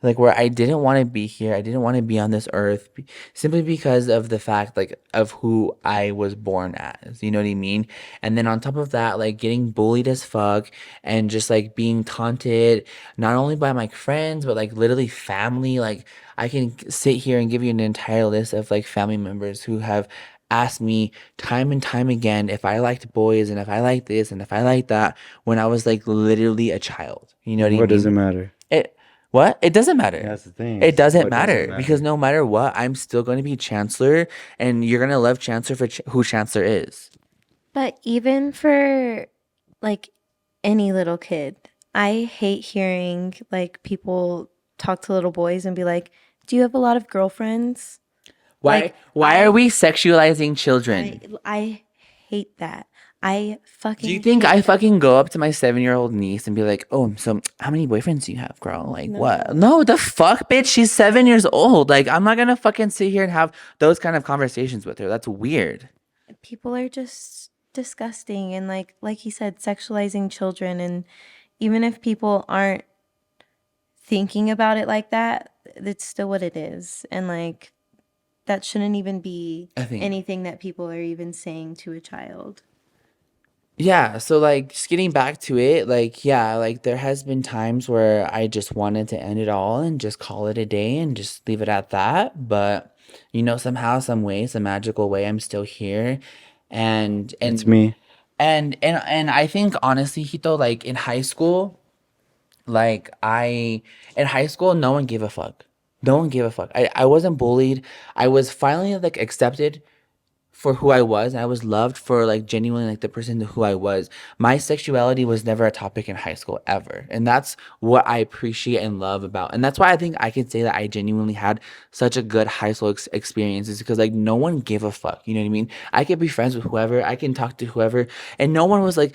Like where I didn't want to be here, I didn't want to be on this earth simply because of the fact like of who I was born as, you know what I mean? And then on top of that, like getting bullied as fuck and just like being taunted not only by my friends but like literally family. Like I can sit here and give you an entire list of like family members who have asked me time and time again if I liked boys and if I liked this and if I liked that when I was like literally a child. You know what I What does it mean? matter? It what? It doesn't matter. That's the thing. It doesn't What matter because no matter what, I'm still going to be Chancellor, and you're gonna love Chancellor for who Chancellor is. But even for like any little kid, I hate hearing like people talk to little boys and be like, "Do you have a lot of girlfriends?" Why? Like, Why are we sexualizing children? I hate that. I fucking Do you think hate I that. fucking go up to my 7-year-old niece and be like, "Oh, so how many boyfriends do you have, girl?" Like, what? No, the fuck, bitch. She's 7 years old. Like, I'm not gonna fucking sit here and have those kind of conversations with her. That's weird. People are just disgusting and like he said, sexualizing children. And even if people aren't thinking about it like that, it's still what it is. And like that shouldn't even be I think. anything that people are even saying to a child. Yeah, so like just getting back to it, like yeah, like there has been times where I just wanted to end it all and just call it a day and just leave it at that, but somehow, some way, some magical way I'm still here. And It's me. and I think honestly, Hito, like in high school no one gave a fuck. No one gave a fuck. I wasn't bullied. I was finally like accepted for who I was, and I was loved for like genuinely like the person who I was. My sexuality was never a topic in high school ever. And that's what I appreciate and love about. And that's why I think I can say that I genuinely had such a good high school experience is because like no one gave a fuck. You know what I mean? I could be friends with whoever, I can talk to whoever, and no one was like,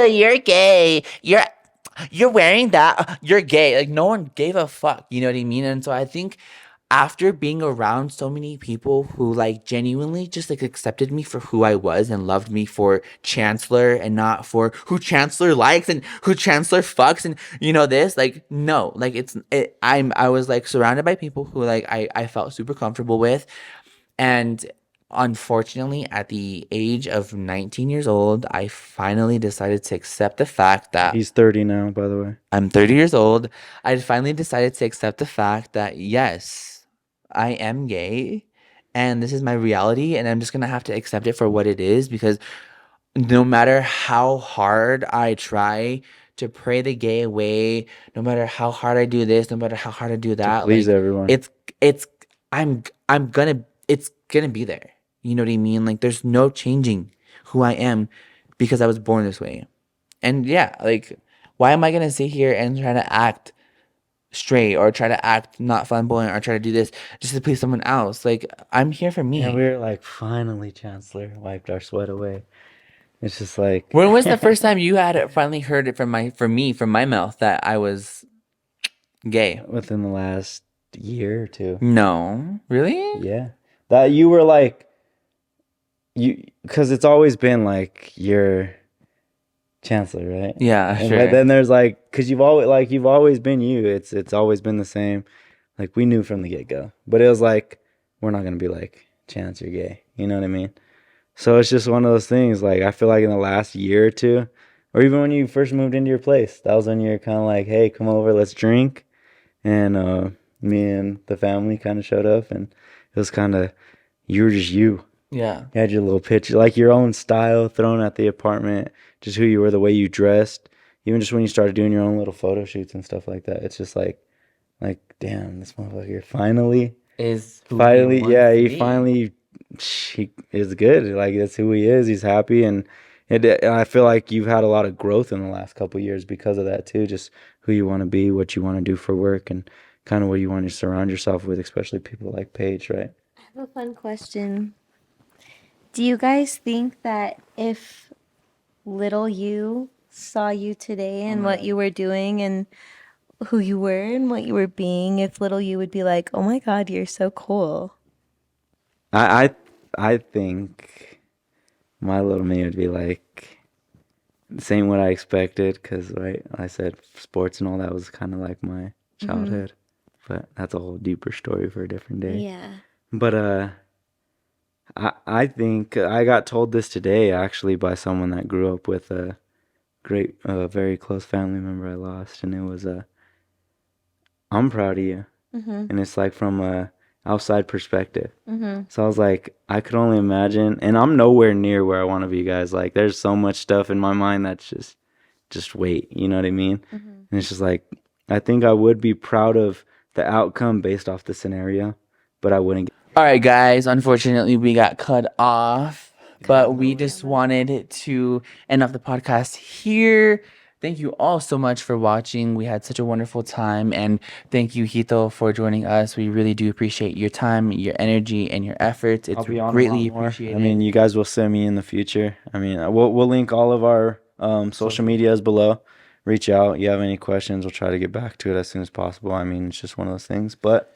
you're gay. You're wearing that. You're gay. Like no one gave a fuck. You know what I mean? And so I think after being around so many people who like genuinely just like accepted me for who I was and loved me for Chancellor and not for who Chancellor likes and who Chancellor fucks and this, like no, like I was like surrounded by people who like I felt super comfortable with. And unfortunately at the age of 19 years old I finally decided to accept the fact that He's 30 now, by the way. I'm 30 years old. I finally decided to accept the fact that yes, I am gay and this is my reality, and I'm just gonna have to accept it for what it is because no matter how hard I try to pray the gay away, no matter how hard I do this, no matter how hard I do that, please like everyone. it's I'm gonna it's gonna be there. You know what I mean? Like there's no changing who I am because I was born this way. And yeah, like why am I gonna sit here and try to act straight or try to act not flamboyant or try to do this just to please someone else? Like I'm here for me. And we were like, finally, Chancellor wiped our sweat away. It's just like, When was the first time you had finally heard it from my mouth that I was gay? within the last year or two. No, really? Yeah, that you were like, because it's always been like you're Chancellor, right? Yeah, And sure. but then there's like, cause you've always been you. It's always been the same. Like we knew from the get go, but it was like we're not gonna be like Chance, you're gay. You know what I mean? So it's just one of those things. Like I feel like in the last year or two, or even when you first moved into your place, that was when you're kind of like, hey, come over, let's drink. And me and the family kind of showed up, and it was kind of you were just you. Yeah. You had your little picture, like your own style thrown at the apartment, just who you were, the way you dressed, even just when you started doing your own little photo shoots and stuff like that. It's just like, damn, this motherfucker finally, Is who he finally, wants yeah, to he be. finally, he is good. Like that's who he is. He's happy, and I feel like you've had a lot of growth in the last couple of years because of that too. Just who you want to be, what you want to do for work, and kind of what you want to surround yourself with, especially people like Paige, right? I have a fun question. Do you guys think that if little you saw you today and what you were doing and who you were and what you were being, if little you would be like, oh my God, you're so cool? I think my little me would be like same what I expected because right I said sports and all that was kind of like my childhood, but that's a whole deeper story for a different day. Yeah. But I think I got told this today actually by someone that grew up with a great very close family member I lost, and it was I'm proud of you, and it's like from a outside perspective. So I was like, I could only imagine, and I'm nowhere near where I want to be, guys. Like, there's so much stuff in my mind that's just wait, you know what I mean? And it's just like, I think I would be proud of the outcome based off the scenario, but I wouldn't. All right, guys. Unfortunately, we got cut off, but we just wanted to end off the podcast here. Thank you all so much for watching. We had such a wonderful time, and thank you, Hito, for joining us. We really do appreciate your time, your energy, and your efforts. It's I'll be on a greatly lot more. appreciated. I mean, you guys will send me in the future. I mean, we'll link all of our social medias below. Reach out. You have any questions, we'll try to get back to it as soon as possible. I mean, it's just one of those things, but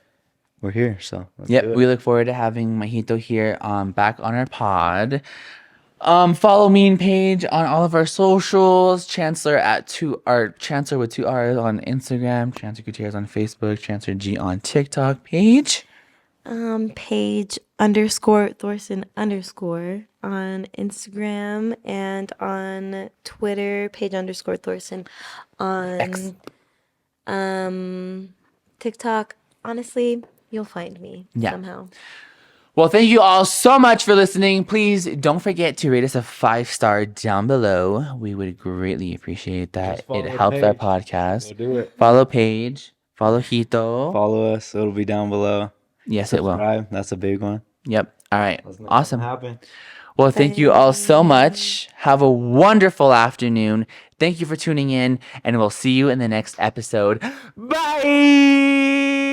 we're here, so let's do Yep, it. we look forward to having Mahito here back on our pod. Follow me and Paige on all of our socials. Chancellor Chancellor with 2 R's on Instagram, Chancellor Gutierrez on Facebook, Chancellor G on TikTok. Paige? Paige _Thorson _ on Instagram and on Twitter, Paige _Thorson on X. TikTok. Honestly, you'll find me somehow. Well, thank you all so much for listening. Please don't forget to rate us a 5-star down below. We would greatly appreciate that. Just follow It helps our Paige. podcast. Go do it. Follow Paige. Follow Hito. Follow us. It'll be down below. Yes, it will. Subscribe. That's a big one. Yep. All right. Let's make Awesome. that happen. Well, thank you all so much. Have a wonderful afternoon. Thank you for tuning in, and we'll see you in the next episode. Bye!